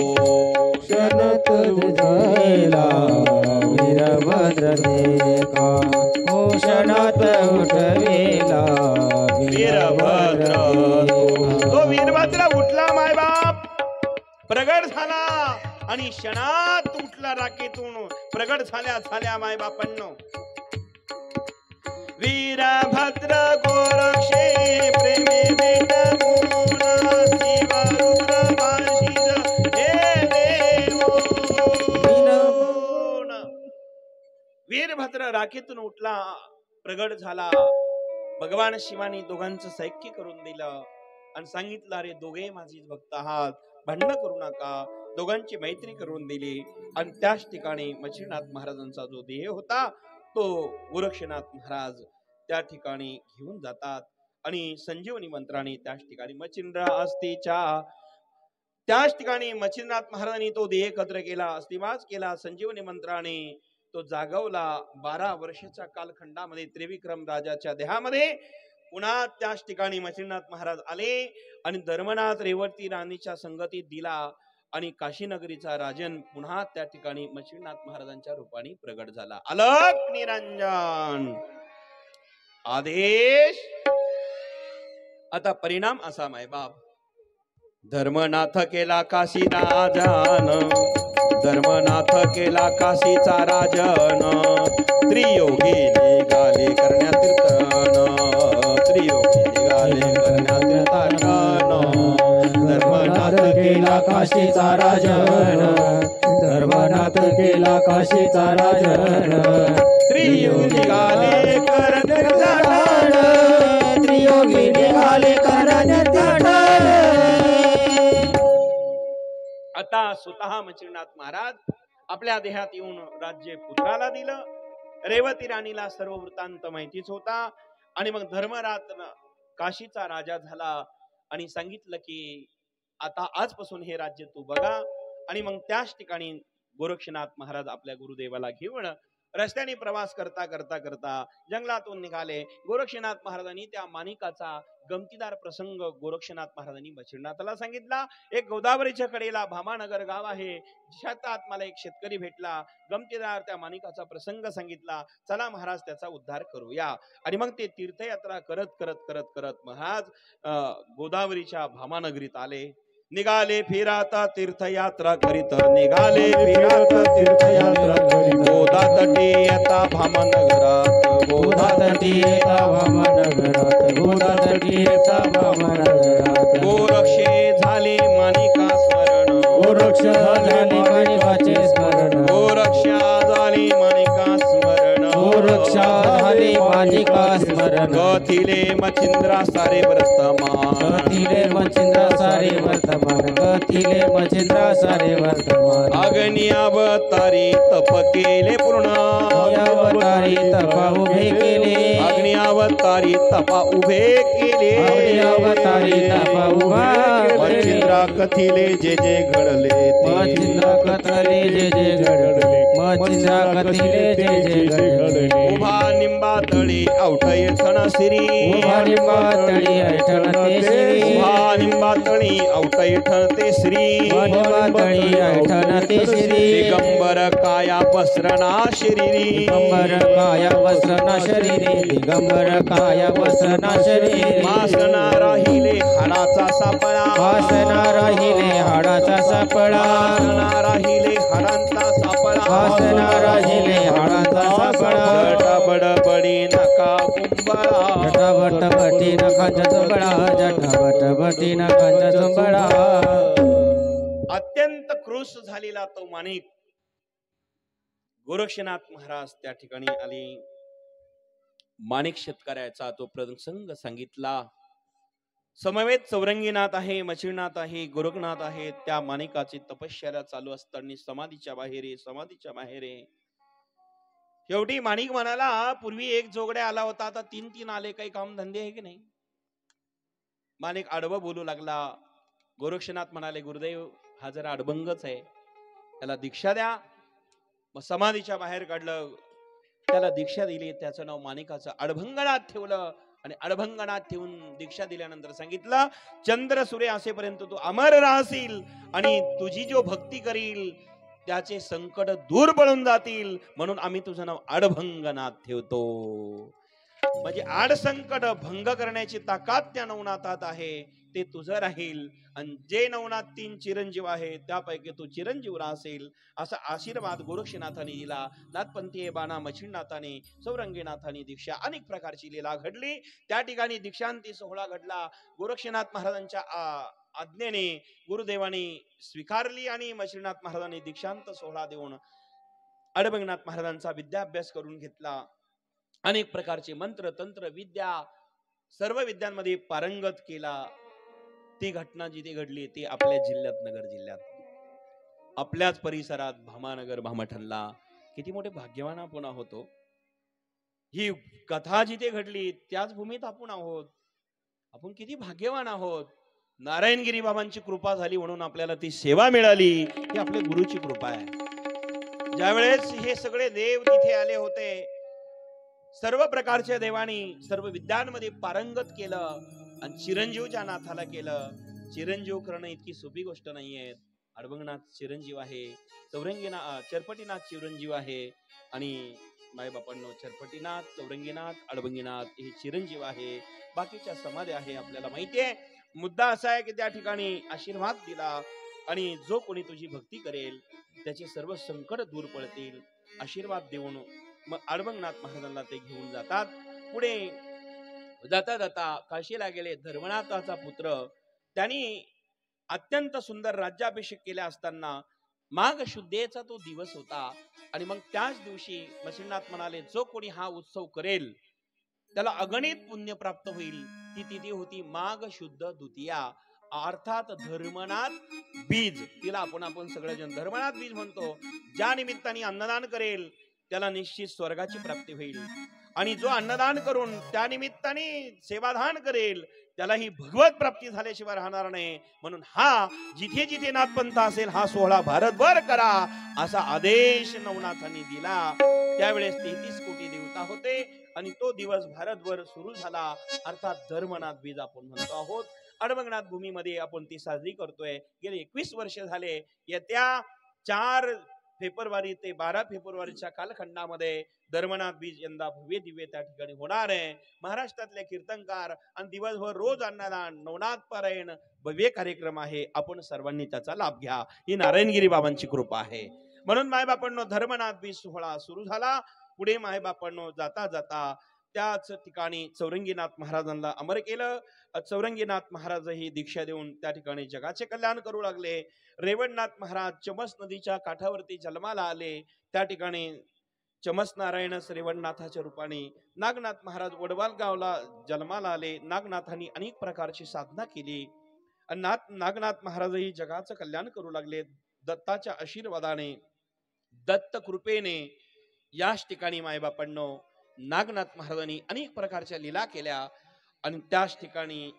क्षणात उठवेला वीरभद्र देखा. हो क्षणात उठवेला वीरभद्र तो वीरभद्र उठला मायबाप. प्रगट झाला आणि क्षणात उठला राखेतून. प्रगट झाल्या झाल्या मायबापांनो वीरभद्र गोरक्षे प्रेमे भेटून. शिव रुद्र भाषित हे देव. वीरभद्र राखेतून उठला. प्रगट झाला. भगवान शिवानी दोघांचं सैक्य करून दिलं आणि सांगितलं अरे दोघे माझी भक्त आहात, भांडण करू नका. दोघांची मैत्री करून दिली. आणि त्याच ठिकाणी मच्छिंद्रनाथ महाराजांचा जो देह होता तो गोरक्षनाथ महाराज त्या ठिकाणी घेऊन जातात. आणि संजीवनी मंत्राने त्याच ठिकाणी मच्छिंद्र अस्तीच्या त्याच ठिकाणी मच्छिंद्रनाथ महाराजांनी तो देह एकत्र केला. अस्तिवास केला. संजीवनी मंत्राने तो जागवला. 12 वर्षाच्या कालखंडामध्ये त्रिविक्रम राजाच्या देहामध्ये पुन्हा त्याच ठिकाणी मच्छिंद्रनाथ महाराज आले आणि धर्मनाथ रेवती राणीच्या संगतीत दिला. आणि काशीनगरीचा राजन पुन्हा त्या ठिकाणी मच्छिंद्रनाथ महाराजांच्या रूपाने प्रगट झाला. अलक निरंजन आदेश. आता परिणाम असा मायबाप, धर्मनाथ केला काशी राजन, धर्मनाथ केला काशीचा राजन, त्रियोगी निघाले करण्या कीर्तन, त्रियोगी निघाले करण्या कीर्तन. धर्मनाथ केला काशीचा राजन, धर्मनाथ केला काशीचा राजन, त्रियोगी निघाले करण्या कीर्तन, त्रियोगी निघाले करण्या कीर्तन. आता स्वतः मच्छिंद्रनाथ महाराज आपल्या देहात येऊन राज्य पुत्राला दिलं. रेवती राणीला सर्व वृत्तांत माहितीच होता. आणि मग धर्मराज काशीचा राजा झाला आणि सांगितलं की आता आजपासून हे राज्य तू बघा. आणि मग त्याच ठिकाणी गोरक्षनाथ महाराज आपल्या गुरुदेवाला घेऊन रस्त्याने प्रवास करता करता करता जंगलातून निघाले. गोरक्षनाथ महाराजांनी त्या माणिकाचा गमतीदार प्रसंग गोरक्षनाथ महाराजांनी मच्छिंद्रनाथाला सांगितला. एक गोदावरीच्या कडेला भामानगर गाव आहे, शेतात मला एक शेतकरी भेटला, गमतीदार त्या माणिकाचा प्रसंग सांगितला, चला महाराज त्याचा उद्धार करूया. आणि मग ते तीर्थयात्रा करत करत करत करत महाराज गोदावरीच्या भामानगरीत आले. निघाले फिराता तीर्थयात्रा करीत, निघाले फिराता तीर्थयात्रा करीत, गोदा तटी येता भामानगरात, गोदा तटी येता भामानगरात, गोदा तटी येता भामानगरात. गोरक्षे झाले माणिका स्मरण, गोरक्ष झाले माणिकाचे स्मरण, गोरक्षा झाली माणिका स्मरण, गोरक्षा झाले माणिका स्मरण. गथिले मच्छिंद्रा सारे वर्तमान, गथिले मच्छिंद्रा सारे वर्तमान, गथिले मच्छिंद्रा सारे वर्तमान. अग्नी अवतारी तप केले पूर्ण, अवतारी तपा उभे केले, अग्नि अवतारी तपा उभे केले, अवतारी तपा उभा मच्छिंद्रा कथिले जे जे घडले ते, मच्छिंद्रा कथले जे जे घडले, मच्छिंद्रा कथिले जे जे घडले. उभा निंबा तळी औठय थण श्री, उभा निंबा तळी ऐठण ते श्री, उभा निंबा तळी औठय थण ते श्री, निंबा तळी ऐठण ते श्री. दिगंबर काया वस्त्रना शरीरी, दिगंबर काया वस्त्रना शरीरे, दिगंबर काया वस्त्रना शरीरे. वासना राहिले हाडाचा सापळा, वासना राहिले हाडाचा सापळा, वासना राहिले हाडांचा सापळा, वासना राहिले हाडाचा सापळा. बडबडी नका कुंबळा, जटाबटबटी नखांचा चुंबळा, जटाबटबटी नखांचा चुंबळा. अत्यंत क्रोश झालेला तो माणिक गोरक्षनाथ महाराज त्या ठिकाणी आले. माणिक शेतकऱ्याचा तो प्रसंग सांगितला. समवेत चौरंगीनाथ आहे, मच्छिंद्रनाथ आहे, गोरखनाथ आहे. त्या माणिकाची तपश्चर्या चालू असताना समाधीच्या बाहेर शेवटी माणिक म्हणाला, पूर्वी एक जोगड्या आला होता, आता 3-3 आले, काही काम धंदे आहे की नाही? माणिक आडवं बोलू लागला. गोरक्षनाथ म्हणाले, गुरुदेव हा जरा अडभंगच आहे, त्याला दीक्षा द्या. मग समाधीच्या बाहेर काढलं, त्याला दीक्षा दिली. त्याचं नाव माणिकाचं अडभंगनाथ ठेवलं. आणि अडभंगनाथ ठेवून दीक्षा दिल्यानंतर सांगितलं, चंद्र सूर्य असेपर्यंत तू अमर राहशील आणि तुझी जो भक्ती करील त्याचे संकट दूर पळून जातील, म्हणून आम्ही तुझं नाव अडभंगनाथ ठेवतो. म्हणजे आड संकट भंग करण्याची ताकद त्या नवनाथात आहे, ते तुझं राहील. आणि जे नवनाथ 3 चिरंजीव आहे त्यापैकी तू चिरंजीव राहशील, असा आशीर्वाद गोरक्षनाथाने दिला. नाथपंथी बाणा मच्छिंद्रनाथाने, चौरंगीनाथाने दीक्षा, अनेक प्रकारची लीला घडली. त्या ठिकाणी दीक्षांती सोहळा घडला. गोरक्षनाथ महाराजांच्या आज्ञेने गुरुदेवाने स्वीकारली आणि मच्छिंद्रनाथ महाराजांनी दीक्षांत सोहळा देऊन अडभंगनाथ महाराजांचा विद्याभ्यास करून घेतला. अनेक प्रकारचे मंत्र तंत्र विद्या सर्व विद्यांमध्ये पारंगत केला. ती घटना जिथे घडली ती आपल्या जिल्ह्यात, नगर जिल्ह्यात, आपल्याच परिसरात भामानगर भामठणला. किती मोठे भाग्यवान आपण आहोत. ही कथा जिथे घडली त्याच भूमीत आपण आहोत. आपण किती भाग्यवान आहोत. नारायणगिरी बाबांची कृपा झाली म्हणून आपल्याला ती सेवा मिळाली, ही आपल्या गुरुची कृपा आहे. ज्यावेळेस हे सगळे देव तिथे आले होते, सर्व प्रकारच्या देवानी सर्व विद्यांमध्ये पारंगत केलं आणि चिरंजीवच्या नाथाला केलं. चिरंजीव करणं इतकी सोपी गोष्ट नाहीये. अडबंगनाथ चिरंजीव आहे, चरपटीनाथ चिरंजीव आहे आणि मायबापांनो चरपटीनाथ, चौरंगीनाथ, अडबंगीनाथ हे चिरंजीव आहे. बाकीच्या समाध्या आहे आपल्याला माहिती आहे. मुद्दा असा आहे की त्या ठिकाणी आशीर्वाद दिला आणि जो कोणी तुझी भक्ती करेल त्याचे सर्व संकट दूर पडतील आशीर्वाद देऊन मग अडबंगनाथ महाराजांना ते घेऊन जातात. पुढे जाता जाता काशीला गेले. धर्मनाथाचा पुत्र त्यांनी अत्यंत सुंदर राज्याभिषेक केला असताना माघ शुद्धेचा तो दिवस होता आणि मग त्याच दिवशी मच्छिंद्रनाथ म्हणाले जो कोणी हा उत्सव करेल त्याला अगणित पुण्य प्राप्त होईल. ती तिथी होती माघ शुद्ध द्वितीया अर्थात धर्मनाथ बीज. तिला आपण सगळेजण धर्मनाथ बीज म्हणतो. ज्या निमित्ताने अन्नदान करेल त्याला निश्चित स्वर्गाची प्राप्ती होईल आणि जो अन्नदान करून त्या निमित्ताने सेवादान करेल त्याला ही भगवत प्राप्ती झाल्याशिवाय राहणार नाही. म्हणून हा जिथे जिथे नाथपंथ असेल हा सोहळा भारतभर करा असा आदेश नवनाथांनी दिला. त्यावेळेस 33 कोटी देवता होते आणि तो दिवस भारतभर सुरू झाला. अर्थात धर्मनाथ बीज आपण म्हणतो आहोत. अडबंगनाथ भूमीमध्ये आपण ती साजरी करतोय. गेले 21 वर्ष झाले. येत्या 4 फेब्रुवारी ते 12 फेब्रुवारीच्या कालखंडामध्ये धर्मनाथ बीज यंदा भव्य दिव्य त्या ठिकाणी होणार आहे. महाराष्ट्रातले कीर्तनकार आणि दिवसभर रोज अन्नदान नवनाथ पारायण भव्य कार्यक्रम आहे. आपण सर्वांनी त्याचा लाभ घ्या. ही नारायणगिरी बाबांची कृपा आहे. म्हणून मायबापांनो धर्मनाथ बीज सोहळा सुरू झाला. पुढे मायबापांनो जाता जाता त्याच ठिकाणी चौरंगीनाथ महाराजांना अमर केलं. चौरंगीनाथ महाराज ही दीक्षा देऊन त्या ठिकाणी जगाचे कल्याण करू लागले. रेवणनाथ महाराज चमस नदीच्या काठावरती जन्माला आले. त्या ठिकाणी चमस नारायणस रेवणनाथाच्या रूपाने नागनाथ महाराज वडवाल गावला जन्माला आले. नागनाथांनी अनेक प्रकारची साधना केली. नागनाथ महाराज ही जगाचं कल्याण करू लागले. दत्ताच्या आशीर्वादाने दत्त कृपेने याच ठिकाणी मायबापांनो नागनाथ महाराजांनी अनेक प्रकारच्या लीला केल्या आणि त्याच ठिकाणी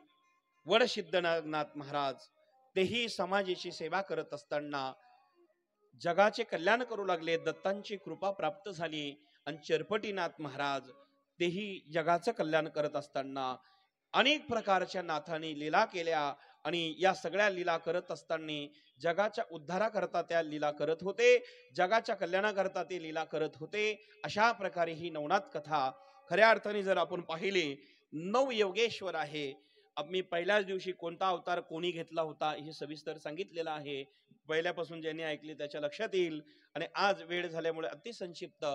वडसिद्ध नागनाथ महाराज तेही समाजाची सेवा करत असताना जगाचे कल्याण करू लागले. दत्तांची कृपा प्राप्त झाली आणि चरपटीनाथ महाराज तेही जगाचं कल्याण करत असताना अनेक प्रकारच्या नाथांनी लीला केल्या आणि या सगळ्या लीला करत असताना जगाच्या उद्धाराकरता त्या लीला करत होते. जगाच्या कल्याणाकरता ते लीला करत होते. अशा प्रकारे ही नवनाथ कथा खऱ्या अर्थाने जर आपण पाहिली 9 योगेश्वर आहे. मी पहिल्याच दिवशी कोणता अवतार कोणी घेतला होता हे सविस्तर सांगितलेलं आहे. पहिल्यापासून ज्यांनी ऐकले त्याच्या लक्षात येईल. आणि आज वेळ झाल्यामुळे अतिसंक्षिप्त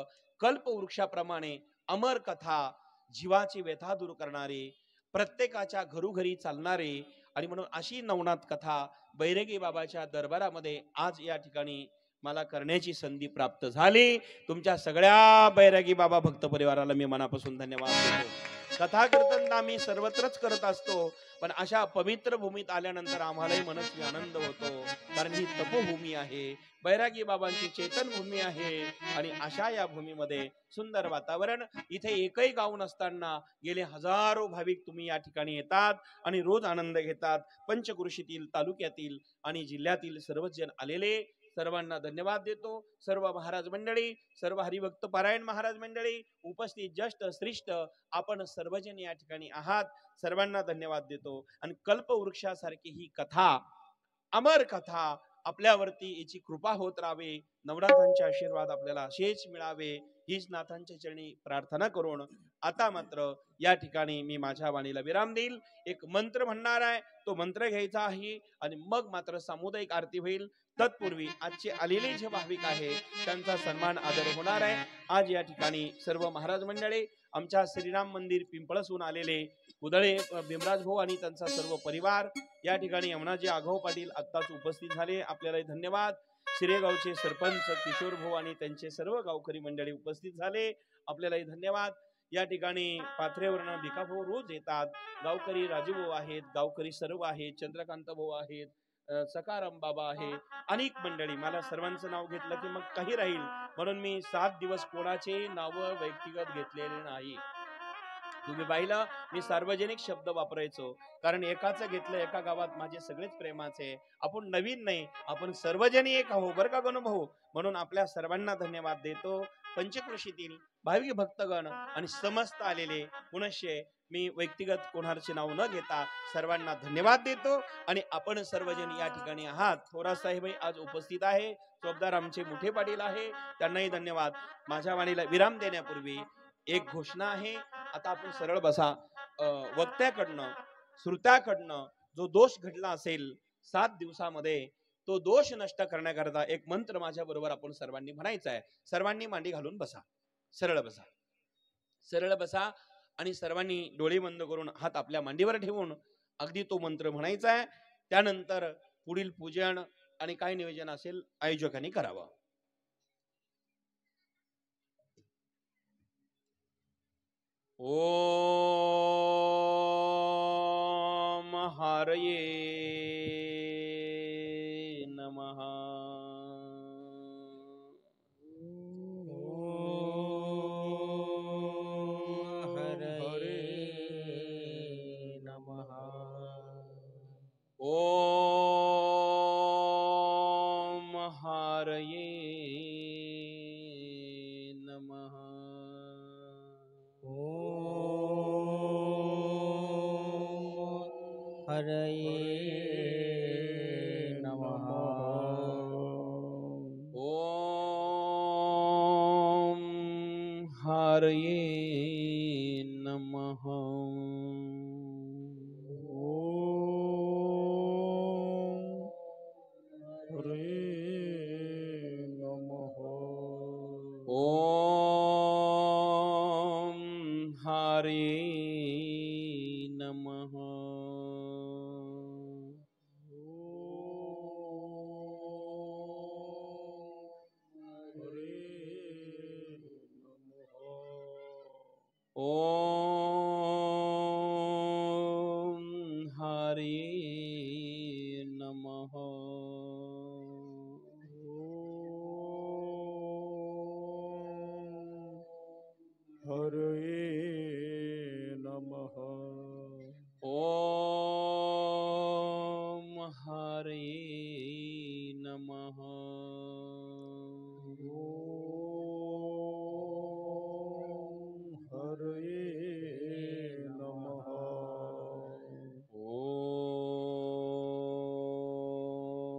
कल्पवृक्षाप्रमाणे अमर कथा जीवाची व्यथा दूर करणारी प्रत्येकाच्या घरोघरी चालणारी आणि म्हणून अशी नवनाथ कथा बैरागी बाबाच्या दरबारामध्ये आज या ठिकाणी मला करण्याची संधी प्राप्त झाली. तुमच्या सगळ्या बैरागी बाबा भक्त परिवाराला मी मनापासून धन्यवाद देतो. कथा कीर्तन आम्ही सर्वत्रच करत असतो पण अशा पवित्र भूमीत आल्यानंतर आम्हालाही मनस्वी आनंद होतो. कारण ही तपोभूमी आहे, बैरागी बाबांची चेतन भूमी आहे आणि अशा या भूमीमध्ये सुंदर वातावरण. इथे एकही गाव नसताना गेले हजारो भाविक तुम्ही या ठिकाणी येतात आणि रोज आनंद घेतात. पंचक्रोशीतील तालुक्यातील आणि जिल्ह्यातील सर्वच जण आलेले सर्वांना धन्यवाद देतो. सर्व महाराज मंडळी, सर्व हरिभक्त पारायण महाराज मंडळी, उपस्थित ज्येष्ठ श्रेष्ठ आपण सर्वजण या ठिकाणी आहात. सर्वांना धन्यवाद देतो. आणि कल्पवृक्षासारखी ही कथा अमर कथा आपल्यावरती याची कृपा होत राहावे. नवनाथांचे आशीर्वाद आपल्याला असेच मिळावे हीच नाथांच्या चरणी प्रार्थना करून आता मात्र या ठिकाणी मी माझ्या वाणीला विराम देईल. एक मंत्र म्हणणार आहे, तो मंत्र घ्यायचा आहे आणि मग मात्र सामुदायिक आरती होईल. तत्पूर्वी आजचे आलेले जे भाविक आहे त्यांचा सन्मान आदर होणार आहे. आज या ठिकाणी सर्व महाराज मंडळी आमच्या श्रीराम मंदिर पिंपळसून आलेले उदळे भीमराज भाऊ आणि त्यांचा सर्व परिवार या ठिकाणी यमुनाजी आघाव पाटील आत्ताच उपस्थित झाले. आपल्यालाही धन्यवाद. शिरेगावचे सरपंच किशोर भाऊ आणि त्यांचे सर्व गावकरी मंडळी उपस्थित झाले. आपल्यालाही धन्यवाद. या ठिकाणी पाथरेवरनं भिका भाऊ रोज येतात. गावकरी राजू भाऊ आहेत, गावकरी सर्व आहेत, चंद्रकांत भाऊ आहेत, सकाराम बाबा आहे, अनेक मंडळी. मला सर्वांचं नाव घेतलं की मग काही राहील म्हणून मी 7 दिवस कोणाचे नाव व्यक्तिगत घेतलेले नाही. तुम्ही पाहिलं मी सार्वजनिक शब्द वापरायचो कारण एकाच घेतलं एका गावात माझे सगळेच प्रेमाचे. आपण नवीन नाही, आपण सर्वजणी एक आहो बरं का गणभाऊ. म्हणून आपल्या सर्वांना धन्यवाद देतो. पंचक्रोशीतील भाविक भक्तगण आणि समस्त आलेले पुनश्य मी व्यक्तिगत कोणाचे नाव न घेता सर्वांना धन्यवाद देतो. आणि आपण सर्वजण या ठिकाणी आहात. थोरात साहेब आज उपस्थित आहे, चोपदार आमचे मोठे पाटील आहे, त्यांनाही धन्यवाद. माझ्या वाणीला विराम देण्यापूर्वी एक घोषणा आहे. आता आपण सरळ बसा. वक्त्याकडनं श्रोत्याकडनं जो दोष घडला असेल 7 दिवसामध्ये तो दोष नष्ट करण्याकरता एक मंत्र माझ्या बरोबर आपण सर्वांनी म्हणायचा आहे. सर्वांनी मांडी घालून बसा, सरळ बसा, सरळ बसा आणि सर्वांनी डोळे बंद करून हात आपल्या मांडीवर ठेवून अगदी तो मंत्र म्हणायचा आहे. त्यानंतर पुढील पूजन आणि काय नियोजन असेल आयोजकांनी करावं. ओम हरये नमः. ओम हरये नमः. हरये नमः. ओम हरये नमः. ओम हरे नमः. ओम हरे नमः. हरये नमः. ओम हरे नमः. हरये नमः.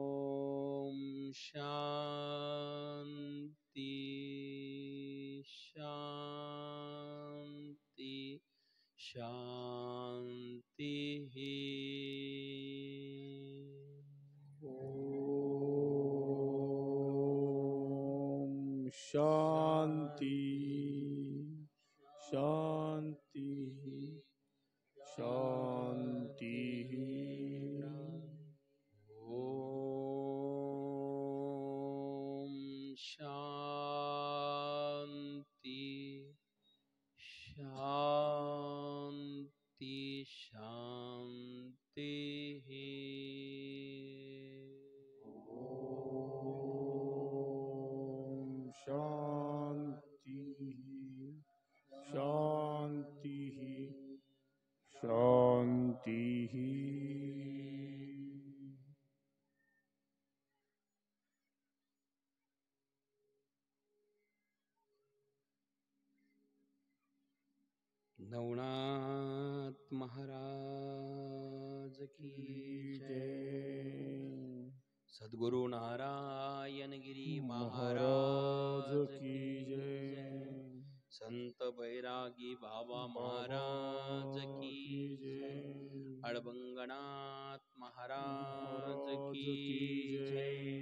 ओम शांती शांती शांती. ओम शांति शांति शांति. ओम शांति शांति शांति. ओम शांति शांति शांति. नवनाथ महाराज की जय. सद्गुरु नारायण गिरी महाराज महाराज की जय. संत बैरागी बाबा महाराज की जय. अड़बंगनाथ महाराज की जय. जय.